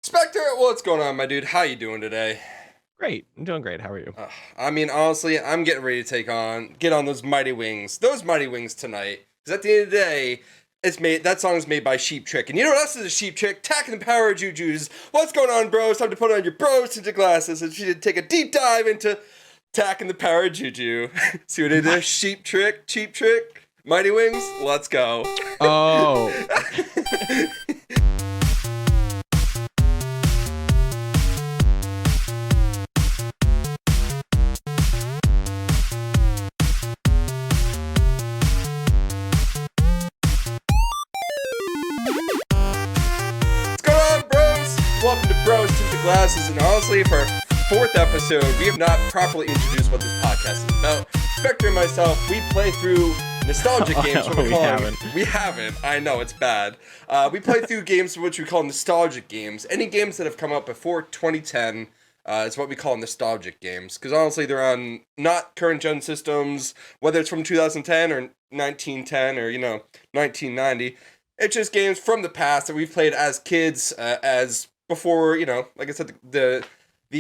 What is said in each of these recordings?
Spectre, what's going on, my dude? How you doing today? Great. I'm doing great. How are you? Honestly, I'm getting ready to get on those mighty wings tonight. Because at the end of the day, that song is made by Sheep Trick, and you know what else is a Sheep Trick? Tacking the power of Juju's. What's going on, bros? Time to put on your bros tinted glasses, and she did take a deep dive into Tacking the power of Juju. See what it is? Sheep Trick, Cheap Trick, Mighty Wings. Let's go. Oh, What's going on, bros? Welcome to Bros Tinted Glasses, and honestly, for our fourth episode, we have not properly introduced what this podcast is about. Spectre and myself, we play through nostalgic games. What we call haven't. We haven't. I know, it's bad. We play through games which we call nostalgic games. Any games that have come out before 2010 is what we call nostalgic games. Because honestly, they're on not current gen systems, whether it's from 2010 or 1910 or, 1990. It's just games from the past that we've played as kids, as before, like I said, the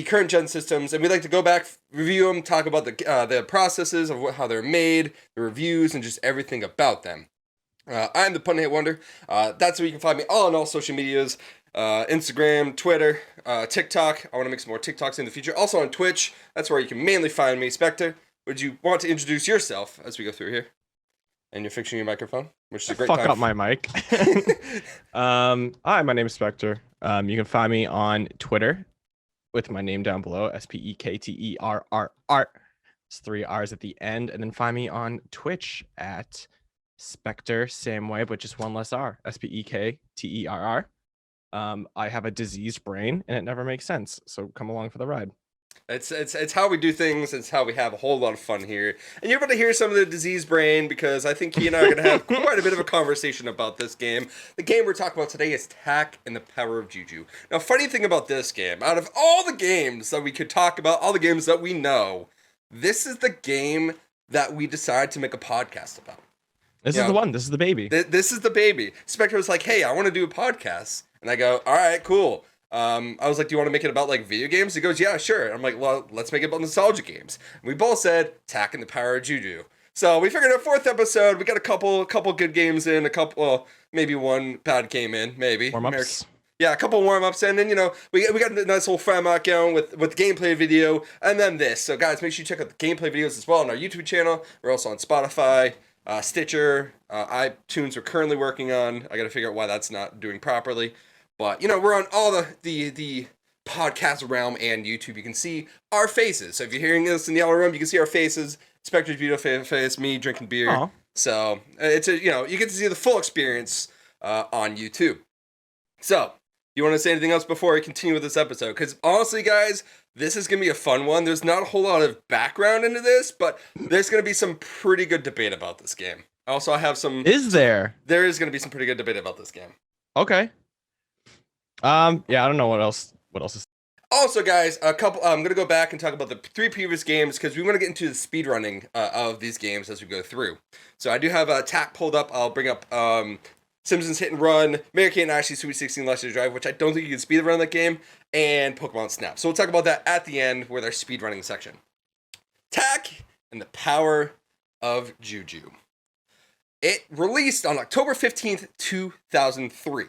current gen systems, and we like to go back, review them, talk about the processes of how they're made, the reviews, and just everything about them. I'm the Pun Hit Wonder. That's where you can find me all on all social medias, Instagram, Twitter, TikTok. I want to make some more TikToks in the future. Also on Twitch. That's where you can mainly find me. Spectre, would you want to introduce yourself as we go through here? And you're fixing your microphone, which is a great fuck time. up my mic. Hi, my name is Spectre. You can find me on Twitter with my name down below, Spekterrr. It's 3 R's at the end. And then find me on Twitch at Spectre, same way, but just one less R, Spekterrr. I have a diseased brain and it never makes sense. So come along for the ride. It's how we do things. It's how we have a whole lot of fun here. And you're about to hear some of the disease brain because I think he and I are going to have quite a bit of a conversation about this game. The game we're talking about today is Tack and the Power of Juju. Now, funny thing about this game, out of all the games that we could talk about, all the games that we know, this is the game that we decided to make a podcast about. This is the one. This is the baby. This is the baby. Spectre was like, hey, I want to do a podcast. And I go, all right, cool. I was like, do you want to make it about like video games? He goes, yeah, sure. I'm like, well, let's make it about nostalgia games. And we both said, Tack and the Power of Juju. So we figured our fourth episode, we got a couple good games in, maybe one bad game in, maybe. Warm-ups. Yeah, a couple warm-ups in, and we got a nice little format going with gameplay video, and then this. So guys, make sure you check out the gameplay videos as well on our YouTube channel. We're also on Spotify, Stitcher, iTunes we're currently working on. I got to figure out why that's not doing properly. But, we're on all the podcast realm and YouTube. You can see our faces. So if you're hearing this in the yellow room, you can see our faces. Spectre's beautiful face, me drinking beer. Aww. So it's you get to see the full experience on YouTube. So, you want to say anything else before we continue with this episode? Because honestly, guys, this is going to be a fun one. There's not a whole lot of background into this, but there's going to be some pretty good debate about this game. Also, I have some... Is there? There is going to be some pretty good debate about this game. Okay. Yeah, I don't know what else is. Also, guys, I'm gonna go back and talk about the 3 previous games because we want to get into the speed running of these games as we go through. So I do have a Tack pulled up. I'll bring up Simpsons Hit and Run, Mary Kate and Ashley Sweet 16 Legendary Drive, which I don't think you can speed run that game, and Pokemon Snap. So we'll talk about that at the end with our speed running section. Tack and the Power of Juju. It released on October 15th, 2003.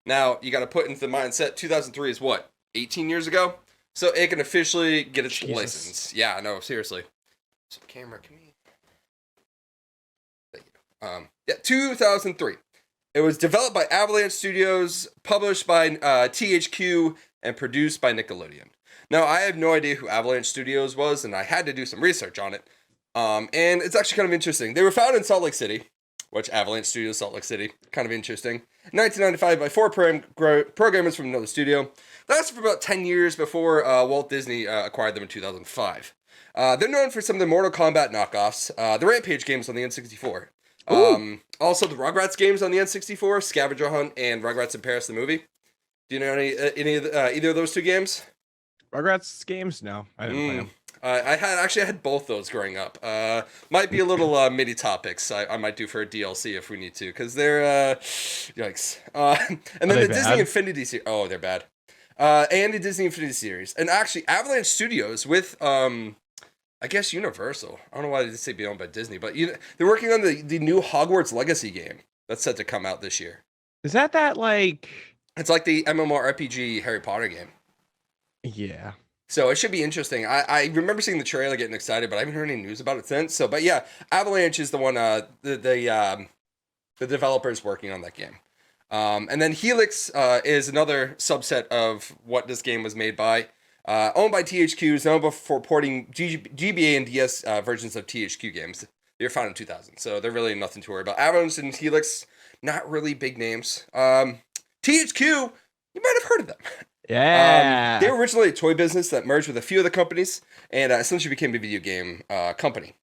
Now, you got to put into the mindset, 2003 is what, 18 years ago? So it can officially get its license. Yeah, no, seriously. So camera, can we... Thank you. 2003. It was developed by Avalanche Studios, published by THQ, and produced by Nickelodeon. Now, I have no idea who Avalanche Studios was, and I had to do some research on it. And it's actually kind of interesting. They were founded in Salt Lake City, which Avalanche Studios, Salt Lake City, kind of interesting. 1995 by 4 programmers from another studio. That lasted for about 10 years before Walt Disney acquired them in 2005. They're known for some of the Mortal Kombat knockoffs, the Rampage games on the N64. Also the Rugrats games on the N64, Scavenger Hunt and Rugrats in Paris the movie. Do you know any of either of those 2 games? Rugrats games? No, I didn't play them. I had both those growing up. Might be a little mini topics I might do for a DLC if we need to, because they're yikes. And then the bad? Disney Infinity series. Oh, they're bad. And the Disney Infinity series, and actually Avalanche Studios with I guess Universal. I don't know why they say be owned by Disney, but they're working on the new Hogwarts Legacy game that's set to come out this year. Is that like? It's like the MMORPG Harry Potter game. Yeah. So it should be interesting. I remember seeing the trailer, getting excited, but I haven't heard any news about it since. So, but yeah, Avalanche is the one. The developers working on that game. And then Helix is another subset of what this game was made by. Owned by THQ, is known for porting GBA and DS versions of THQ games. They were founded in 2000, so they're really nothing to worry about. Avalanche and Helix, not really big names. THQ, you might have heard of them. Yeah. They were originally a toy business that merged with a few other companies and essentially became a video game company.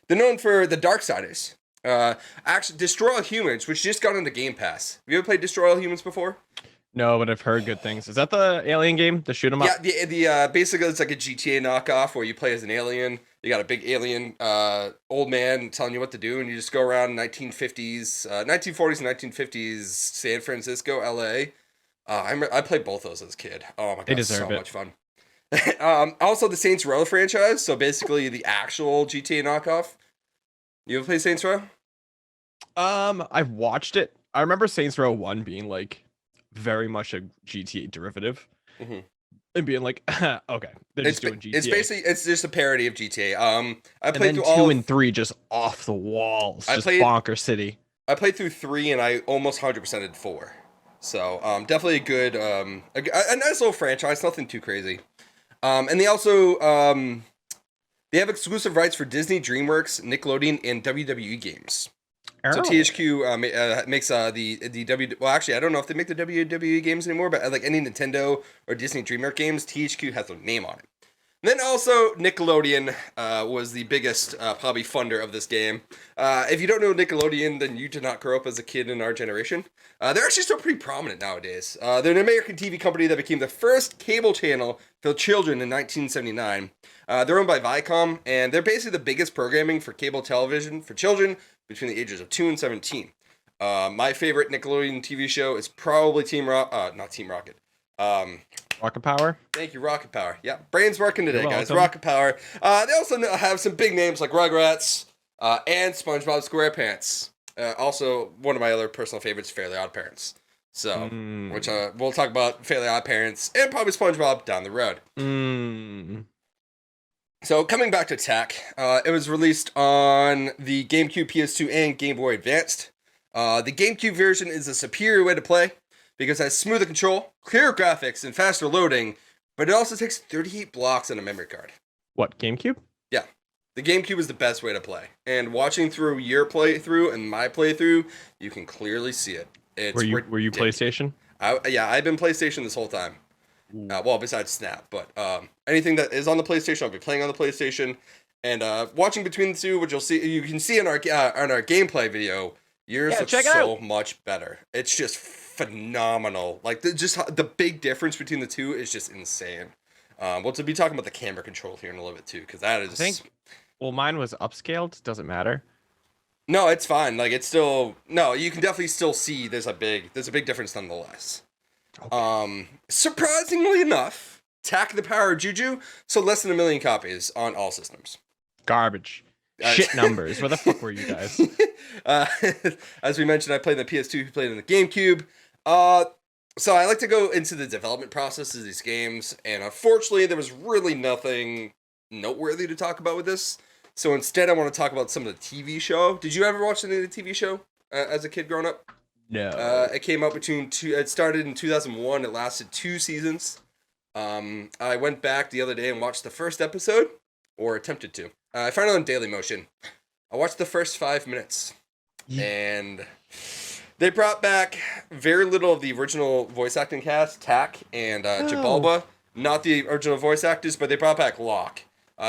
They're known for the Darksiders. Actually, Destroy All Humans, which just got into Game Pass. Have you ever played Destroy All Humans before? No, but I've heard good things. Is that the alien game? The shoot 'em up? Yeah, the basically it's like a GTA knockoff where you play as an alien. You got a big alien old man telling you what to do, and you just go around 1940s and 1950s San Francisco, LA. I played both those as a kid. Oh my god, so much fun. Also, the Saints Row franchise. So basically, the actual GTA knockoff. You ever play Saints Row? I've watched it. I remember Saints Row 1 being like very much a GTA derivative. Mm-hmm. And being like, okay, they're just doing GTA. It's just a parody of GTA. I played and then through 2 and 3 just off the walls. Just bonker city. I played through 3 and I almost 100%ed 4. So definitely a good a nice little franchise, nothing too crazy. And they also they have exclusive rights for Disney, DreamWorks, Nickelodeon, and WWE games. So THQ makes the W. Well, actually, I don't know if they make the WWE games anymore, but like any Nintendo or Disney DreamWorks games, THQ has their name on it. And then also Nickelodeon was the biggest probably funder of this game. If you don't know Nickelodeon, then you did not grow up as a kid in our generation. They're actually still pretty prominent nowadays. They're an American TV company that became the first cable channel for children in 1979. They're owned by Viacom, and they're basically the biggest programming for cable television for children between the ages of 2 and 17. My favorite Nickelodeon TV show is probably not Team Rocket. Rocket Power. Thank you, Rocket Power. Yeah, brain's working today, guys. Rocket Power. They also have some big names like Rugrats and SpongeBob SquarePants. Also, one of my other personal favorites, Fairly Odd Parents. So, which we'll talk about Fairly Odd Parents and probably SpongeBob down the road. So, coming back to tech, it was released on the GameCube, PS2, and Game Boy Advanced. The GameCube version is a superior way to play because it has smoother control, clearer graphics, and faster loading, but it also takes 38 blocks on a memory card. What, GameCube? Yeah. The GameCube is the best way to play. And watching through your playthrough and my playthrough, you can clearly see it. Were you PlayStation? Yeah, I've been PlayStation this whole time. Well, besides Snap, but anything that is on the PlayStation, I'll be playing on the PlayStation. And watching between the two, which you can see in our gameplay video, yours looks so much better. It's just phenomenal. Like the big difference between the two is just insane. We'll be talking about the camera control here in a little bit too, because that is. Mine was upscaled. Doesn't matter. No, it's fine. Like it's still you can definitely still see there's a big difference nonetheless. Okay. Surprisingly enough, Attack the Power of Juju sold less than 1 million copies on all systems. Garbage. Shit numbers. Where the fuck were you guys? As we mentioned, I played in the PS2, played in the GameCube. So I like to go into the development process of these games, and unfortunately, there was really nothing noteworthy to talk about with this. So instead, I want to talk about some of the TV show. Did you ever watch any of the TV show as a kid growing up? No. It came out it started in 2001. It lasted 2 seasons. I went back the other day and watched the first episode, or attempted to. I found it on Dailymotion. I watched the first 5 minutes, and they brought back very little of the original voice acting cast, Tak and Jabalba. Not the original voice actors, but they brought back Locke.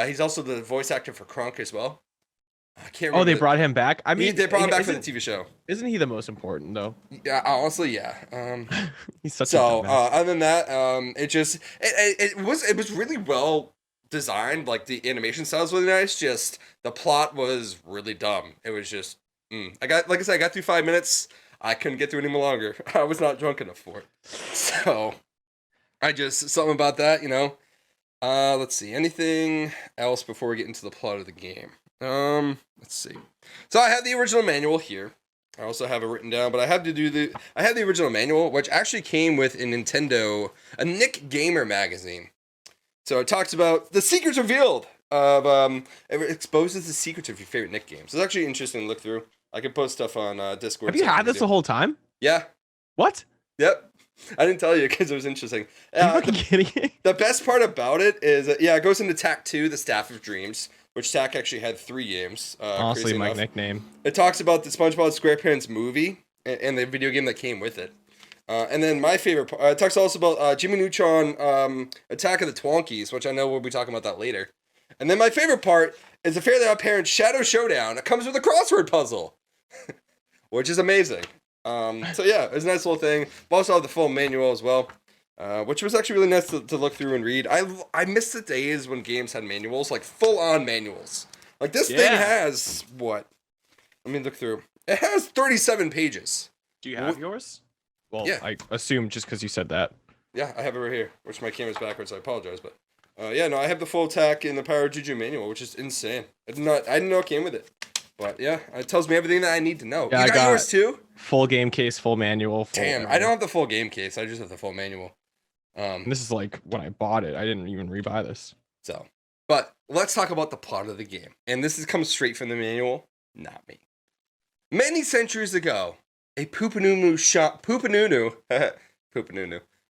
He's also the voice actor for Kronk as well. I can't remember. Oh, they brought him back? I mean, they brought him back for the TV show. Isn't he the most important, though? Yeah, honestly, yeah. He's such a dumbass. Other than that, it was really well designed. Like, the animation style was really nice. Just, the plot was really dumb. It was just, I got through 5 minutes. I couldn't get through any more longer. I was not drunk enough for it. So, Something about that, you know. Let's see. Anything else before we get into the plot of the game? Let's see. So I have the original manual here. I also have it written down, but I have the original manual, which actually came with a Nick Gamer magazine. So it talks about the secrets revealed of it exposes the secrets of your favorite Nick games. It's actually interesting to look through. I can post stuff on Discord. Have you had this the whole time? Yeah. What? Yep. I didn't tell you because it was interesting. Are you fucking kidding me? The best part about it is, it goes into TAC 2, the Staff of Dreams, which TAC actually had 3 games. Honestly, my nickname. It talks about the SpongeBob SquarePants movie and the video game that came with it. And then my favorite part, it talks also about Jimmy Neutron Attack of the Twonkies, which I know we'll be talking about that later. And then my favorite part is the Fairly Odd Parents Shadow Showdown. It comes with a crossword puzzle, which is amazing. So yeah, it's a nice little thing. We also have the full manual as well, which was actually really nice to look through and read. I miss the days when games had manuals, like full-on manuals. Like this thing has, what? Let me look through. It has 37 pages. Do you have yours? Well, yeah. I assume just because you said that. Yeah, I have it right here, which my camera's backwards, so I apologize, but yeah, no, I have the full attack in the Power of Juju manual, which is insane. I didn't know it came with it. But yeah, it tells me everything that I need to know. Yeah, you got yours too? Full game case, full manual. Damn, I don't have the full game case. I just have the full manual. This is like when I bought it. I didn't even rebuy this. So, but let's talk about the plot of the game. And this comes straight from the manual, not me. Many centuries ago, a Pupanunu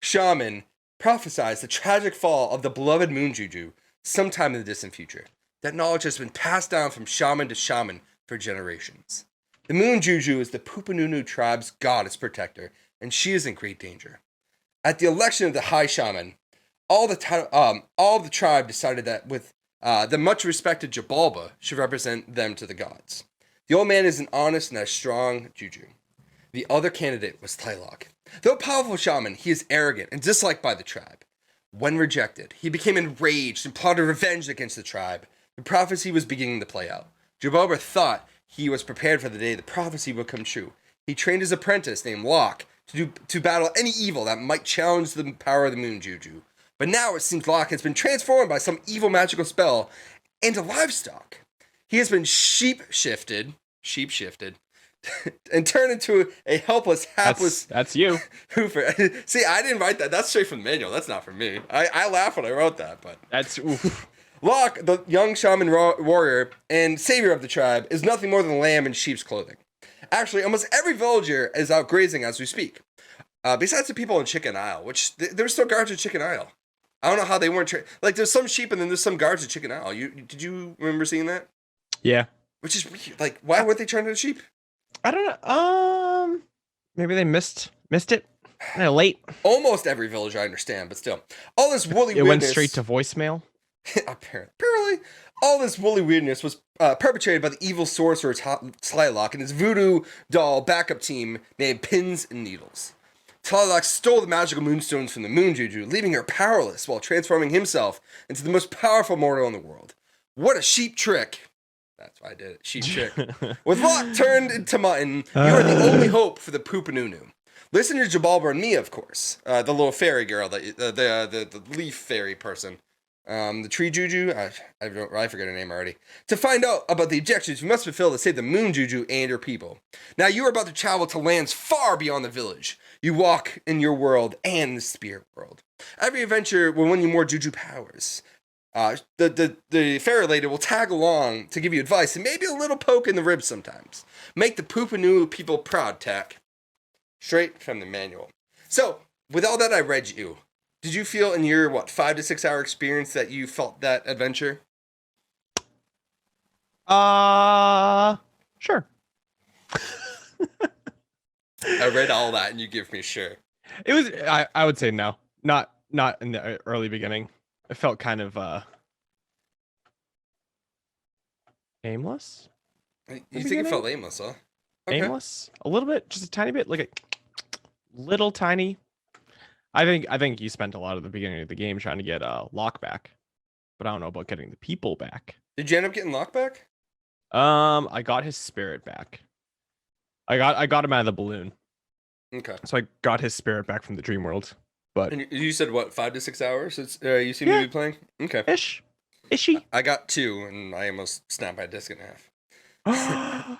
shaman prophesied the tragic fall of the beloved Moon Juju sometime in the distant future. That knowledge has been passed down from shaman to shaman for generations. The Moon Juju is the Pupanunu tribe's goddess protector, and she is in great danger. At the election of the High Shaman, all the tribe decided that with the much respected Jabalba should represent them to the gods. The old man is an honest and a strong Juju. The other candidate was Tlylock. Though a powerful shaman, he is arrogant and disliked by the tribe. When rejected, he became enraged and plotted revenge against the tribe. The prophecy was beginning to play out. Jabalba thought he was prepared for the day the prophecy would come true. He trained his apprentice named Locke to battle any evil that might challenge the power of the Moon Juju. But now it seems Locke has been transformed by some evil magical spell into livestock. He has been sheep-shifted, and turned into a helpless, hapless... That's you. Hoofer. See, I didn't write that. That's straight from the manual. That's not from me. I laugh when I wrote that, but... That's... Oof. Locke, the young shaman warrior and savior of the tribe, is nothing more than a lamb in sheep's clothing. Actually, almost every villager is out grazing as we speak. Besides the people in Chicken Isle, which there's still guards at Chicken Isle. I don't know how they weren't like there's some sheep and then there's some guards at Chicken Isle. Did you remember seeing that? Yeah. Which is weird. Like, why weren't they trying to the sheep? I don't know. Maybe they missed it. Late. Almost every villager, I understand, but still, all this woolly weirdness. It went straight to voicemail. Apparently, all this woolly weirdness was perpetrated by the evil sorcerer Tlylock and his voodoo doll backup team named Pins and Needles. Tlylock stole the magical moonstones from the Moon Juju, leaving her powerless while transforming himself into the most powerful mortal in the world. What a sheep trick! That's why I did it. Sheep trick. With Locke turned into mutton, you are the only hope for the Pupanunu. Listen to Jabalba and me, of course. The little fairy girl, the leaf fairy person. The tree Juju, I forget her name already. To find out about the objectives you must fulfill to save the Moon Juju and your people. Now you are about to travel to lands far beyond the village. You walk in your world and the spirit world. Every adventure will win you more Juju powers. The fairy lady will tag along to give you advice and maybe a little poke in the ribs sometimes. Make the Pupanunu people proud, Tack. Straight from the manual. So, with all that I read you, did you feel in your, 5 to 6 hour experience that you felt that adventure? Sure. I read all that and you give me sure. It was, I would say no. Not in the early beginning. It felt kind of, aimless. You think it felt aimless, huh? Okay. Aimless? A little bit, just a tiny bit, like a little tiny. I think you spent a lot of the beginning of the game trying to get Locke back, but I don't know about getting the people back. Did you end up getting Locke back? I got his spirit back. I got him out of the balloon. Okay. So I got his spirit back from the dream world. But And you said what, 5 to 6 hours? It's you seem to yeah, be playing. Okay, ish, ishy. I got two, and I almost snapped my disc in half. I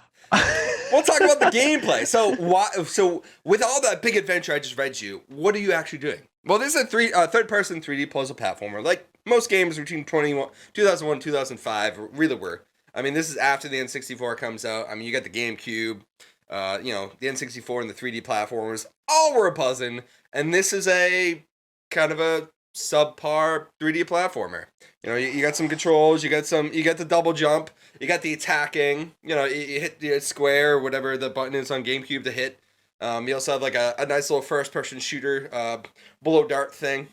We'll talk about the gameplay. So why? So with all that big adventure I just read you, what are you actually doing? Well, this is a third-person 3D puzzle platformer, like most games between 2001, 2005 really were. I mean, this is after the N64 comes out. I mean, you got the GameCube, the N64 and the 3D platformers, all were buzzing, and this is a kind of a subpar 3D platformer. You got some controls, you got the double jump, you got the attacking. You hit the square or whatever the button is on GameCube to hit. You also have like a nice little first-person shooter, below dart thing,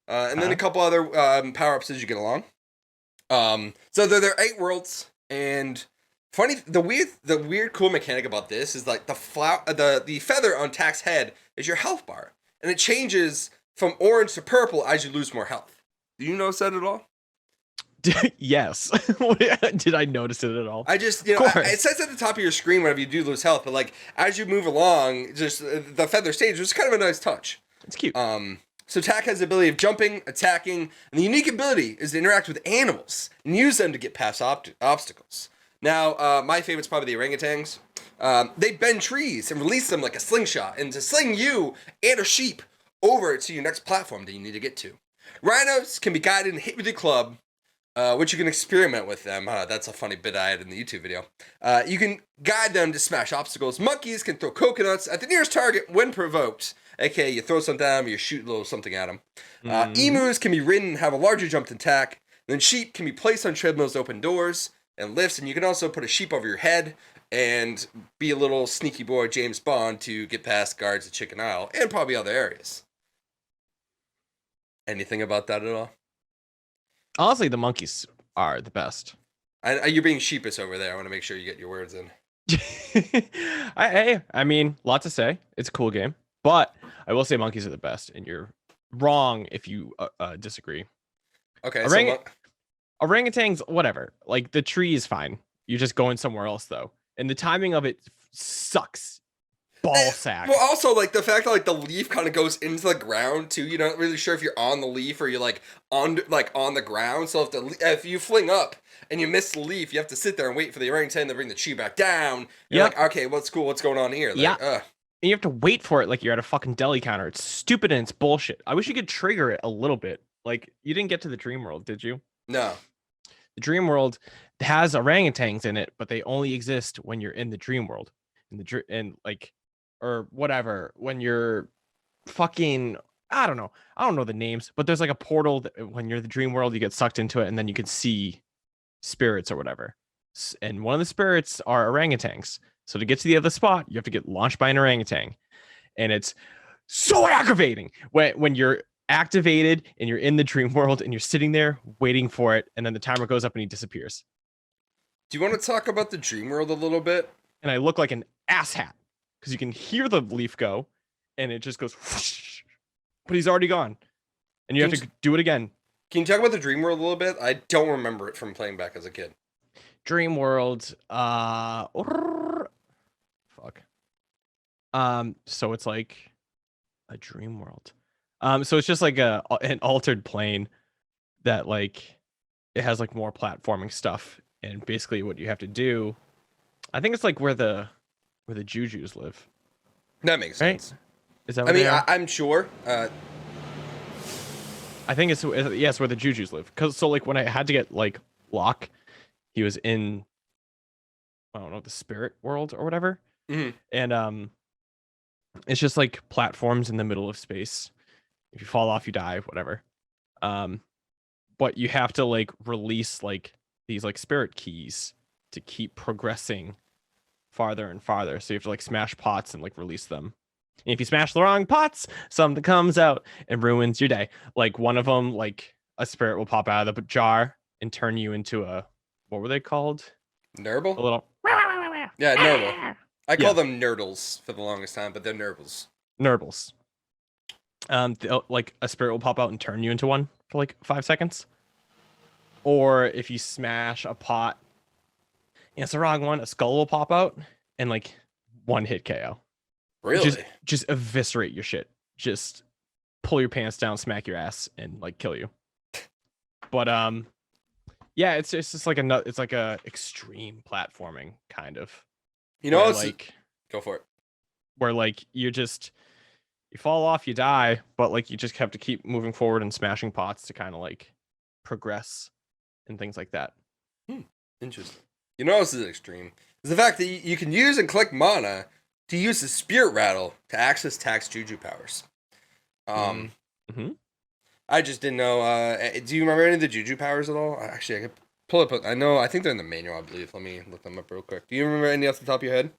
and then a couple other power-ups as you get along. So there are 8 worlds, and the weird cool mechanic about this is like the feather on Tack's head is your health bar, and it changes from orange to purple as you lose more health. Do you notice that at all? Yes. Did I notice it at all? I just, Of course. it says at the top of your screen whenever you do lose health, but like as you move along, just the feather stage, which is kind of a nice touch. It's cute. So Tack has the ability of jumping, attacking, and the unique ability is to interact with animals and use them to get past obstacles. Now, my favorite's probably the orangutans. They bend trees and release them like a slingshot, and to sling you and a sheep over to your next platform that you need to get to. Rhinos can be guided and hit with a club, which you can experiment with them. That's a funny bit I had in the YouTube video. You can guide them to smash obstacles. Monkeys can throw coconuts at the nearest target when provoked. aka you throw something at them, you shoot a little something at them. Emus can be ridden and have a larger jump than Tack. Then sheep can be placed on treadmills to open doors and lifts, and you can also put a sheep over your head and be a little sneaky boy James Bond to get past guards at Chicken Isle and probably other areas. Anything about that at all? Honestly, the monkeys are the best. You're being sheepish over there. I want to make sure you get your words in. I mean, lot to say. It's a cool game, but I will say monkeys are the best, and you're wrong if you disagree. Okay, Orangutans, whatever. Like the tree is fine. You're just going somewhere else though, and the timing of it sucks. Ball sack. Well, also like the fact that like the leaf kind of goes into the ground too. You're not really sure if you're on the leaf or you're like on the ground. So if you fling up and you miss the leaf, you have to sit there and wait for the orangutan to bring the tree back down. You're like, okay, what's cool? What's going on here? Like, yeah. And you have to wait for it like you're at a fucking deli counter. It's stupid and it's bullshit. I wish you could trigger it a little bit. Like, you didn't get to the dream world, did you? No. The dream world has orangutans in it, but they only exist when you're in the dream world. Or whatever, when you're fucking, I don't know the names, but there's like a portal that when you're in the dream world, you get sucked into it and then you can see spirits or whatever. And one of the spirits are orangutans. So to get to the other spot, you have to get launched by an orangutan. And it's so aggravating when you're activated and you're in the dream world and you're sitting there waiting for it. And then the timer goes up and he disappears. Do you want to talk about the dream world a little bit? And I look like an asshat. Because you can hear the leaf go, and it just goes whoosh, but he's already gone. And you have to do it again. Can you talk about the Dream World a little bit? I don't remember it from playing back as a kid. Dream World, so it's like a dream world. So it's just like an altered plane that like it has like more platforming stuff, and basically what you have to do, I think it's like where the Jujus live. That makes sense. Is that? I mean, I'm sure. I think it's where the Jujus live. Cause so like when I had to get like Locke, he was in, I don't know, the spirit world or whatever. Mm-hmm. And it's just like platforms in the middle of space. If you fall off, you die. Whatever. But you have to like release like these like spirit keys to keep progressing farther and farther. So you have to like smash pots and like release them. And if you smash the wrong pots, something comes out and ruins your day. Like one of them, like a spirit will pop out of the jar and turn you into a, what were they called? Nurble? A little. Yeah, Nurble. I call them Nurdles for the longest time, but they're Nurbles. Nurbles. Like a spirit will pop out and turn you into one for like 5 seconds. Or if you smash a pot, and it's the wrong one, a skull will pop out and like one hit KO. Really? Just eviscerate your shit. Just pull your pants down, smack your ass, and like kill you. But yeah, it's just like it's like a extreme platforming kind of. You know, Where, it's like go for it. where like you fall off, you die, but like you just have to keep moving forward and smashing pots to kind of like progress and things like that. Interesting. You know, this is extreme. Is the fact that you can use and collect mana to use the Spirit Rattle to access tax Juju powers. Mm-hmm. I just didn't know. Do you remember any of the Juju powers at all? Actually, I could pull up. I think they're in the manual. I believe. Let me look them up real quick. Do you remember any off the top of your head?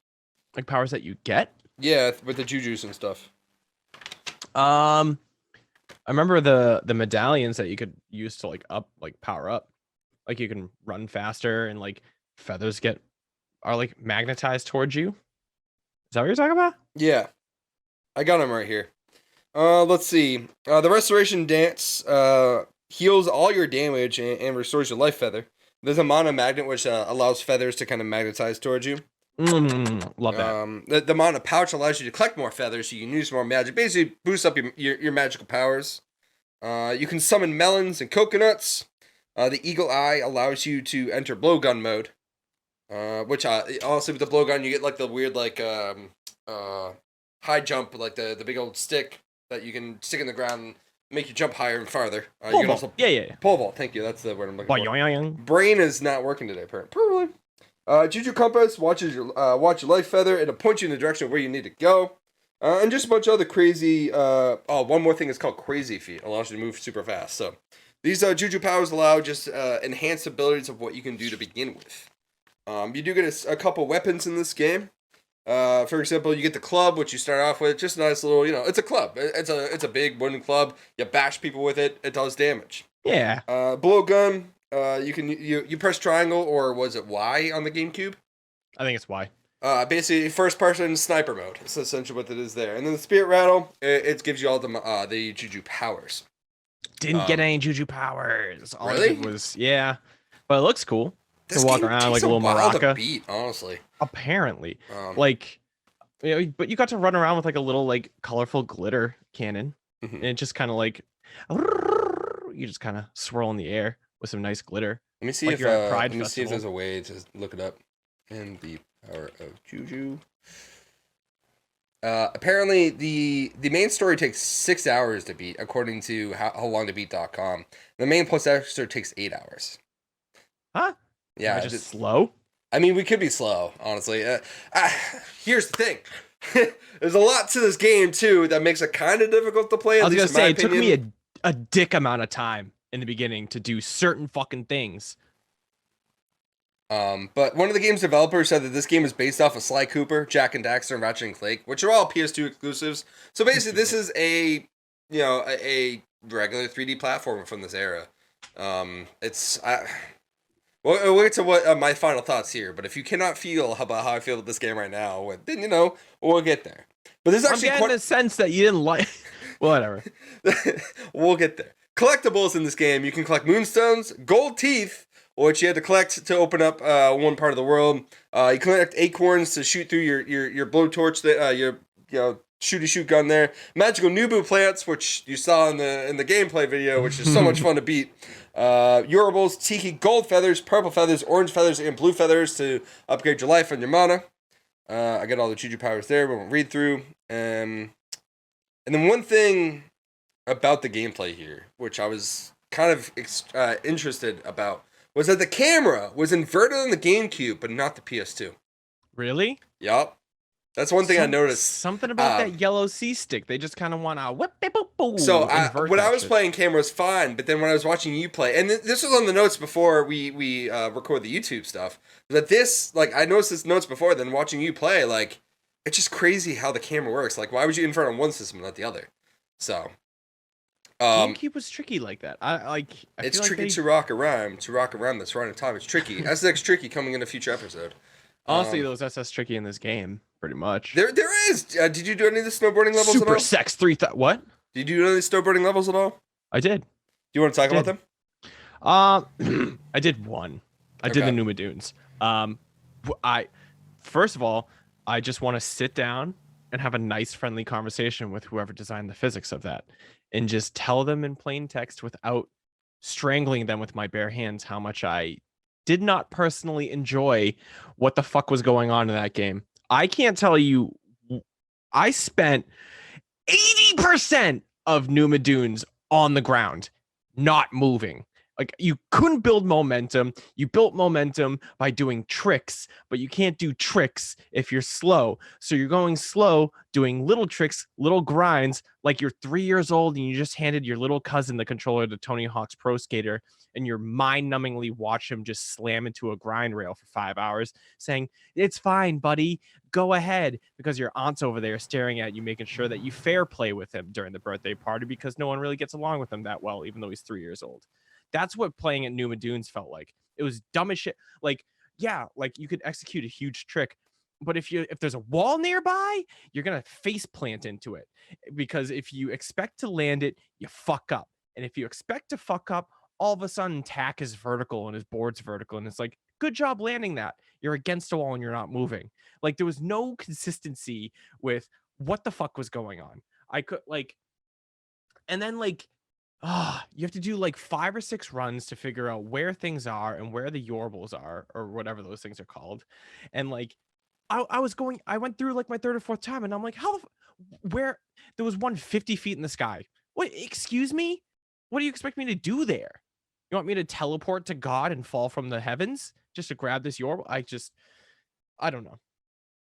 Like powers that you get? Yeah, with the Jujus and stuff. I remember the medallions that you could use to like power up. Like you can run faster and like feathers are like magnetized towards you. Is that what you're talking about? Yeah, I got them right here. Let's see. The Restoration Dance heals all your damage and restores your life feather. There's a mana magnet which allows feathers to kind of magnetize towards you. Love that. The mana pouch allows you to collect more feathers so you can use more magic. Basically, boosts up your magical powers. You can summon melons and coconuts. The Eagle Eye allows you to enter blowgun mode. Which honestly, with the blowgun, you get like the weird like high jump, like the big old stick that you can stick in the ground and make you jump higher and farther. You can also pole vault. Thank you. That's the word I'm looking for. Brain is not working today, probably. Juju Compass watch your life feather. It'll point you in the direction of where you need to go. And just a bunch of other crazy. One more thing is called Crazy Feet. It allows you to move super fast. So these Juju powers allow just enhanced abilities of what you can do to begin with. You do get a couple weapons in this game. For example, you get the club, which you start off with. Just a nice little, it's a club. It's a big wooden club. You bash people with it. It does damage. Yeah. Blowgun. You press triangle or was it Y on the GameCube? I think it's Y. Basically first person sniper mode. That's essentially what it is there. And then the Spirit Rattle. It gives you all the Juju powers. Didn't get any Juju powers. All really? I did was but it looks cool. To walk around like a little maraca. Beat, honestly. Apparently, but you got to run around with like a little like colorful glitter cannon, and it just kind of like you just kind of swirl in the air with some nice glitter. Let me see if there's a way to look it up. And the power of Juju. Apparently, the main story takes 6 hours to beat, according to howlongtobeat.com. The main plus extra takes 8 hours. Huh? Yeah, just slow. I mean, we could be slow, honestly. Here's the thing: there's a lot to this game too that makes it kind of difficult to play. I was gonna say it took me a dick amount of time in the beginning to do certain fucking things. But one of the game's developers said that this game is based off of Sly Cooper, Jack and Daxter, and Ratchet and Clank, which are all PS2 exclusives. So basically, this is a regular 3D platformer from this era. We'll get to what my final thoughts here, but if you cannot feel about how I feel about this game right now, then we'll get there. But there's actually I'm getting a sense that you didn't like. Whatever. We'll get there. Collectibles in this game: you can collect moonstones, gold teeth, which you had to collect to open up one part of the world. You collect acorns to shoot through your blowtorch, your shooty gun there. Magical Nubu plants, which you saw in the gameplay video, which is so much fun to beat. Urables, Tiki, gold feathers, purple feathers, orange feathers, and blue feathers to upgrade your life and your mana. I got all the Juju powers there, we won't read through. And then one thing about the gameplay here, which I was kind of interested about, was that the camera was inverted on the GameCube, but not the PS2. Really? Yup. That's one thing I noticed. Something about that yellow C stick. They just kind of want to whip, beep, boop, boop, So when I was playing, camera was fine, but then when I was watching you play, and this was on the notes before we record the YouTube stuff, that this, like, I noticed this notes before, then watching you play, like, it's just crazy how the camera works. Like, why would you invert on one system and not the other? So, GameCube was tricky like that. It's tricky to rock a rhyme. To rock a rhyme that's right on time. It's tricky. SX Tricky coming in a future episode. Honestly, there was SS Tricky in this game, pretty much. There is. Did you do any of the snowboarding levels at all? Super Sex 3000. What? Did you do any of the snowboarding levels at all? I did. Do you want to talk about them? I did one. I did the Numa Dunes. First of all, I just want to sit down and have a nice, friendly conversation with whoever designed the physics of that. and just tell them in plain text without strangling them with my bare hands how much I did not personally enjoy what the fuck was going on in that game. I can't tell you. I spent 80% of Numa Dunes on the ground, not moving. Like, you couldn't build momentum. You built momentum by doing tricks, but you can't do tricks if you're slow. So you're going slow, doing little tricks, little grinds, like you're 3 years old and you just handed your little cousin the controller to Tony Hawk's Pro Skater, and you're mind-numbingly watch him just slam into a grind rail for 5 hours, saying, "It's fine, buddy. Go ahead," because your aunt's over there staring at you, making sure that you fair play with him during the birthday party because no one really gets along with him that well, even though he's 3 years old. That's what playing at Numa Dunes felt like. It was dumb as shit. Like, yeah, like you could execute a huge trick, but if there's a wall nearby, you're gonna face plant into it, because if you expect to land it, you fuck up. And if you expect to fuck up, all of a sudden tack is vertical and his board's vertical, and it's like, good job landing that. You're against a wall and you're not moving. Like, there was no consistency with what the fuck was going on. I could like, and then like, you have to do like 5 or 6 runs to figure out where things are and where the Yorbles are, or whatever those things are called. And like, I went through like my 3rd or 4th time, and I'm like, where there was one 50 feet in the sky. What, excuse me? What do you expect me to do there? You want me to teleport to God and fall from the heavens just to grab this Yorble? I don't know.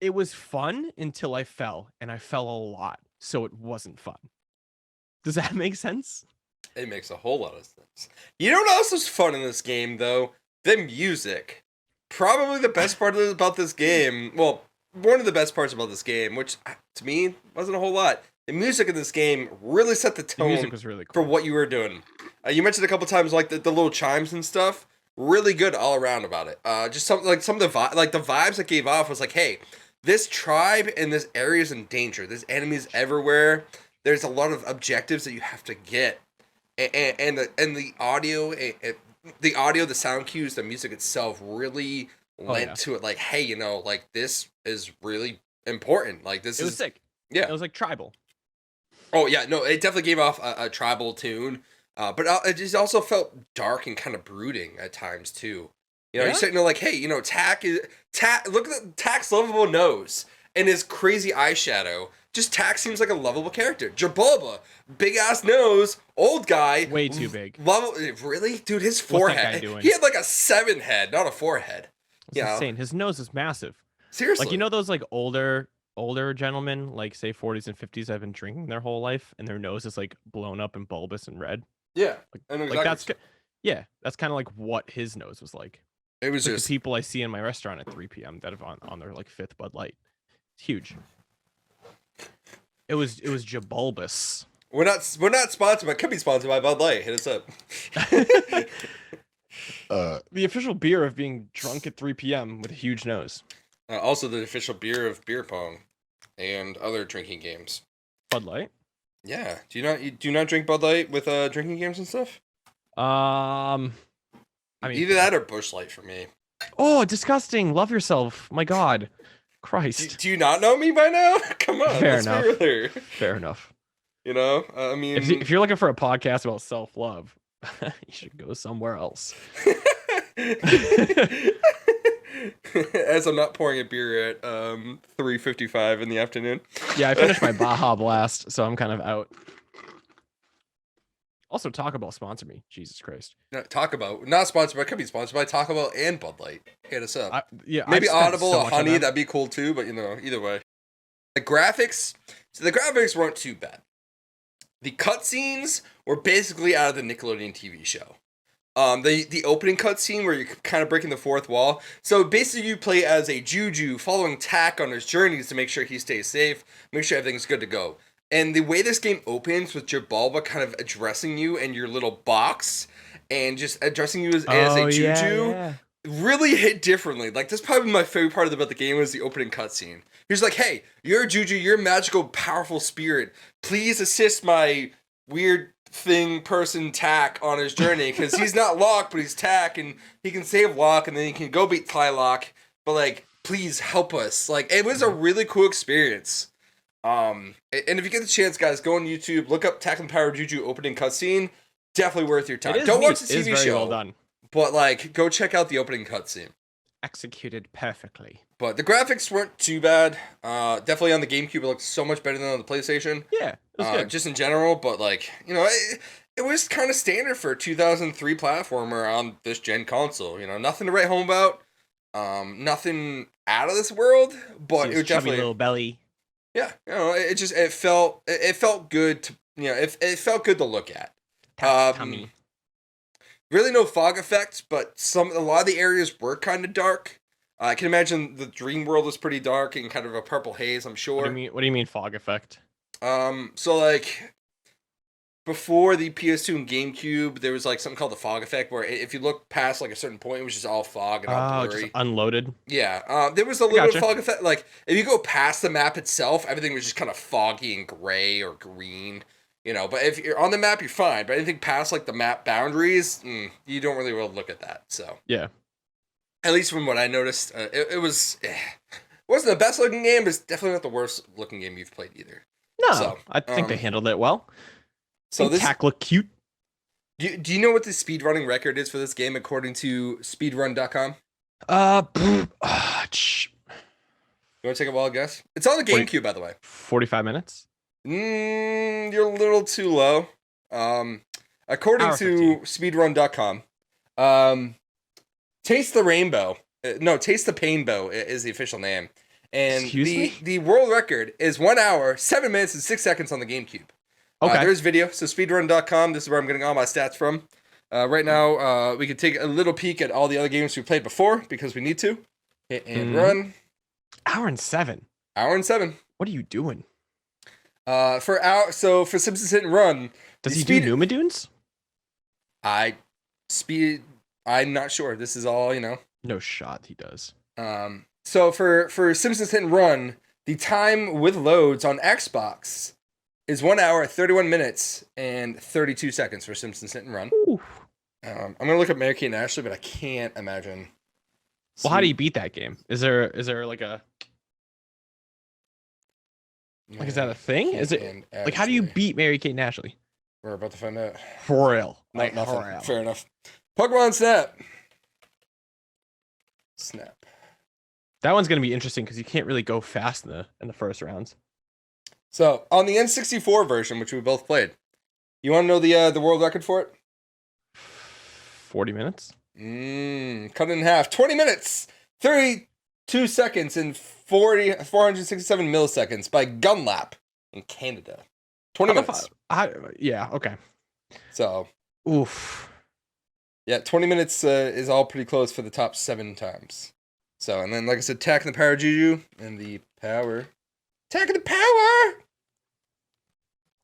It was fun until I fell, and I fell a lot, so it wasn't fun. Does that make sense? It makes a whole lot of sense. You know what else was fun in this game, though? The music. Probably the best part about this game. Well, one of the best parts about this game, which to me wasn't a whole lot. The music in this game really set the tone. The music was really cool for what you were doing. You mentioned a couple times like the little chimes and stuff. Really good all around about it. Just some of the the vibes it gave off was like, hey, this tribe and this area is in danger. There's enemies everywhere. There's a lot of objectives that you have to get. And the audio, the sound cues, the music itself really lent to it. Like, hey, you know, like this is really important. Like this was sick. Yeah, it was like tribal. Oh yeah, no, it definitely gave off a tribal tune, but it just also felt dark and kind of brooding at times too. You know, you're sitting there like, hey, you know, Tak. Look at Tak's lovable nose and his crazy eyeshadow. Just Tak seems like a lovable character. Jabulba, big ass nose, old guy, way too big. Really, dude, his forehead. What's that guy doing? He had like a 7 head, not a 4 head. That's insane. His nose is massive. Seriously, like, you know those like older gentlemen, like say 40s and 50s, have been drinking their whole life, and their nose is like blown up and bulbous and red. Yeah, like that's kind of like what his nose was like. It was like just the people I see in my restaurant at 3 p.m. that have on their like 5th Bud Light. It's huge. It was Jabulbous. We're not sponsored, but could be sponsored by Bud Light. Hit us up. The official beer of being drunk at 3 p.m. with a huge nose. Also, the official beer of beer pong and other drinking games. Bud Light. Yeah. Do you not drink Bud Light with drinking games and stuff? I mean, either that or Busch Light for me. Oh, disgusting! Love yourself. My God, Christ. Do you not know me by now? Come on. Fair enough. Fair enough. You know, I mean, if you're looking for a podcast about self-love, you should go somewhere else. As I'm not pouring a beer at 3:55 in the afternoon. Yeah, I finished my Baja Blast, so I'm kind of out. Also, Taco Bell sponsor me. Jesus Christ. No, Taco Bell, not sponsored, but could be sponsored by Taco Bell and Bud Light. Hit us up. Maybe Audible or Honey, that'd be cool too. But you know, either way, the graphics weren't too bad. The cutscenes were basically out of the Nickelodeon TV show. The opening cutscene where you're kind of breaking the fourth wall. So basically, you play as a Juju following Tak on his journeys to make sure he stays safe, make sure everything's good to go. And the way this game opens with Jabulba kind of addressing you in your little box and just addressing you as a Juju really hit differently. Like, that's probably my favorite part about the game was the opening cutscene. He's like, hey, you're a Juju, you're a magical, powerful spirit. Please assist my weird person Tak on his journey, because he's not Locke, but he's Tak, and he can save Locke, and then he can go beat Tylock. But, like, please help us. Like, it was a really cool experience. And if you get the chance, guys, go on YouTube, look up Tackling Power Juju opening cutscene. Definitely worth your time. It is Don't neat. watch the It is TV very show, well done. but like go check out the opening cutscene. Executed perfectly. But the graphics weren't too bad. Definitely on the GameCube, it looked so much better than on the PlayStation. Yeah, it was good. Just in general, but like, you know, it was kind of standard for a 2003 platformer on this gen console. You know, nothing to write home about. Nothing out of this world, but See it his was definitely chubby little belly. yeah. You know, it felt good to it felt good to look at. Tummy. Really no fog effects, but a lot of the areas were kind of dark. I can imagine the dream world was pretty dark and kind of a purple haze, I'm sure. What do you mean fog effect? So like before the PS2 and GameCube, there was like something called the fog effect, where if you look past like a certain point, it was just all fog and all blurry. Just unloaded. Yeah, there was a little bit of fog effect. Like if you go past the map itself, everything was just kind of foggy and gray or green. You know, but if you're on the map, you're fine. But anything past like the map boundaries, you don't really want to look at that. So yeah, at least from what I noticed, it wasn't the best looking game, but it's definitely not the worst looking game you've played either. No, So, I think they handled it well. So this tack look cute. Do you know what the speedrunning record is for this game according to speedrun.com? You want to take a wild guess? It's on the GameCube, by the way. 45 minutes? You're a little too low. According to speedrun.com, Taste the Rainbow. No, Taste the Painbow is the official name. And the world record is 1 hour, 7 minutes, and 6 seconds on the GameCube. Okay. There's video. So speedrun.com, this is where I'm getting all my stats from. Right now, we can take a little peek at all the other games we played before because we need to. Hit and run. Hour and 7. Hour and 7. What are you doing? For Simpsons Hit and Run. Does he do Numadunes? I'm not sure. This is all, you know. No shot he does. So for Simpsons Hit and Run, the time with loads on Xbox is 1 hour, 31 minutes, and 32 seconds for Simpsons Hit and Run. I'm gonna look up Mary Kate and Ashley, but I can't imagine. Well, how do you beat that game? Is there like a is that a thing? Is it like how do you beat Mary Kate and Ashley? We're about to find out. For real. Like nothing. For real. Fair enough. Pokemon Snap. That one's gonna be interesting because you can't really go fast in the first rounds. So on the N64 version, which we both played, you want to know the world record for it? 40 minutes. Cut it in half. 20 minutes, 32 seconds, and 467 milliseconds by Gunlap in Canada. 20 minutes. Yeah. Okay. So. Oof. Yeah, 20 minutes is all pretty close for the top 7 times. So, and then, like I said, Tackling the Power Juju and the power. Tackling the Power!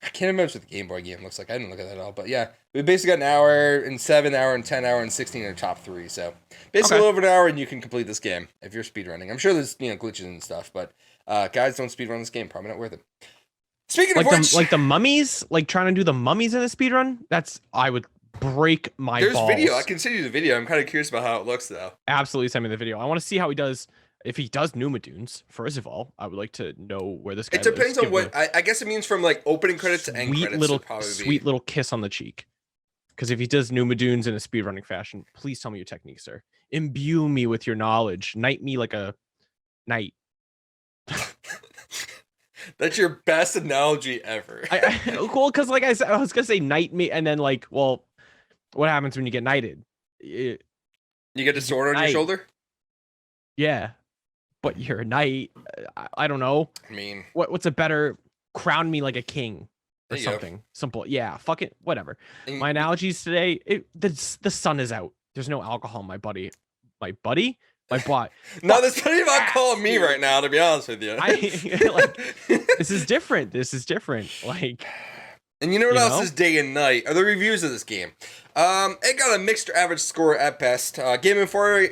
I can't imagine what the Game Boy game looks like. I didn't look at that at all. But yeah, we basically got an hour and 7, hour and 10, hour and 16 in the top 3. So, basically a little over an hour and you can complete this game if you're speedrunning. I'm sure there's, glitches and stuff. But guys, don't speedrun this game. Probably not worth it. Speaking of which... Like the mummies? Like trying to do the mummies in a speedrun? I would break my balls. There's video. I can send you the video. I'm kind of curious about how it looks, though. Absolutely send me the video. I want to see how he does. If he does Numadunes, first of all, I would like to know where this guy lives. It depends on what... I guess it means from, like, opening credits to end credits. Sweet little kiss on the cheek. Because if he does Numadunes in a speedrunning fashion, please tell me your technique, sir. Imbue me with your knowledge. Knight me like a knight. That's your best analogy ever. Cool, because like I said, I was going to say knight me, and then like, well, what happens when you get knighted? You get a sword on your shoulder? Yeah. But you're a knight. I don't know. I mean, what's a better crown me like a king or something simple? Yeah, fuck it, whatever. My analogies today. The sun is out. There's no alcohol in my buddy. My bot. No, there's plenty of alcohol in me right now. To be honest with you, this is different. Like. And you know what else is day and night? Are the reviews of this game. It got a mixed average score at best. Game Informer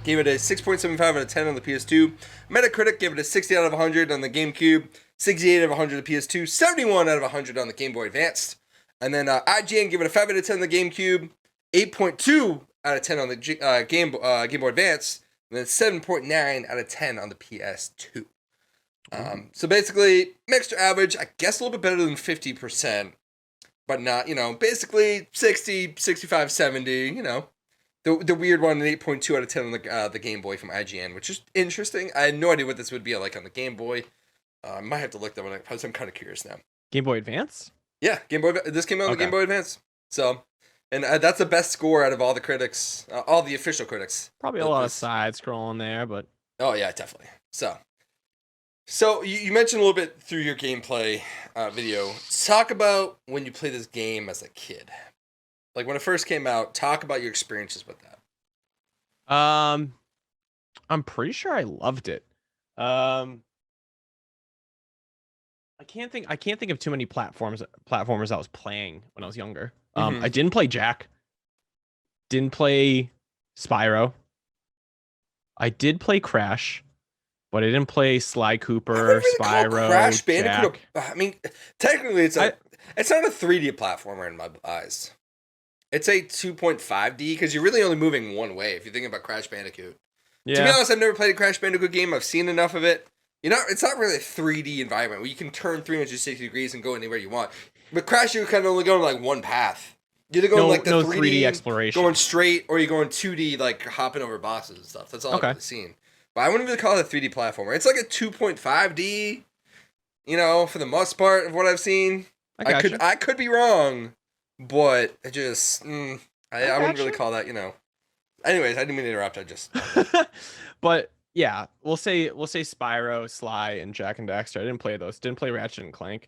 gave it a 6.75 out of 10 on the PS2. Metacritic gave it a 60 out of 100 on the GameCube, 68 out of 100 on the PS2, 71 out of 100 on the Game Boy Advance. And then IGN gave it a 5 out of 10 on the GameCube, 8.2 out of 10 on the Game Boy Advance, and then 7.9 out of 10 on the PS2. Ooh. So basically, mixed or average, I guess a little bit better than 50%, but not, basically 60, 65, 70, The weird one, an 8.2 out of 10 on the Game Boy from IGN, which is interesting. I had no idea what this would be like on the Game Boy. I might have to look that one up because I'm kind of curious now. Game Boy Advance? Yeah, Game Boy. This came out on the Okay. Game Boy Advance. So, and that's the best score out of all the critics, all the official critics. Probably a lot of side scrolling there, but Oh yeah, definitely. So you mentioned a little bit through your gameplay video. Talk about when you played this game as a kid, like when it first came out. Talk about your experiences with that. I'm pretty sure I loved it. Um, I can't think of too many platformers I was playing when I was younger. Mm-hmm. I didn't play Jack. Didn't play Spyro. I did play Crash, but I didn't play Sly Cooper, I wouldn't really call Spyro, Crash Bandicoot. Jack. I mean, technically, it's not a 3D platformer in my eyes. It's a 2.5D because you're really only moving one way if you think about Crash Bandicoot. Yeah. To be honest, I've never played a Crash Bandicoot game. I've seen enough of it. It's not really a 3D environment where you can turn 360 degrees and go anywhere you want. But Crash, you're kind of only going like one path. You're either going like the no 3D exploration, going straight, or you're going 2D, like hopping over bosses and stuff. That's all I've really seen. But I wouldn't really call it a 3D platformer. It's like a 2.5D, for the most part of what I've seen. I could be wrong, but it just I wouldn't really call that. Anyways, I didn't mean to interrupt. I just. But yeah, we'll say Spyro, Sly, and Jack and Daxter. I didn't play those. Didn't play Ratchet and Clank.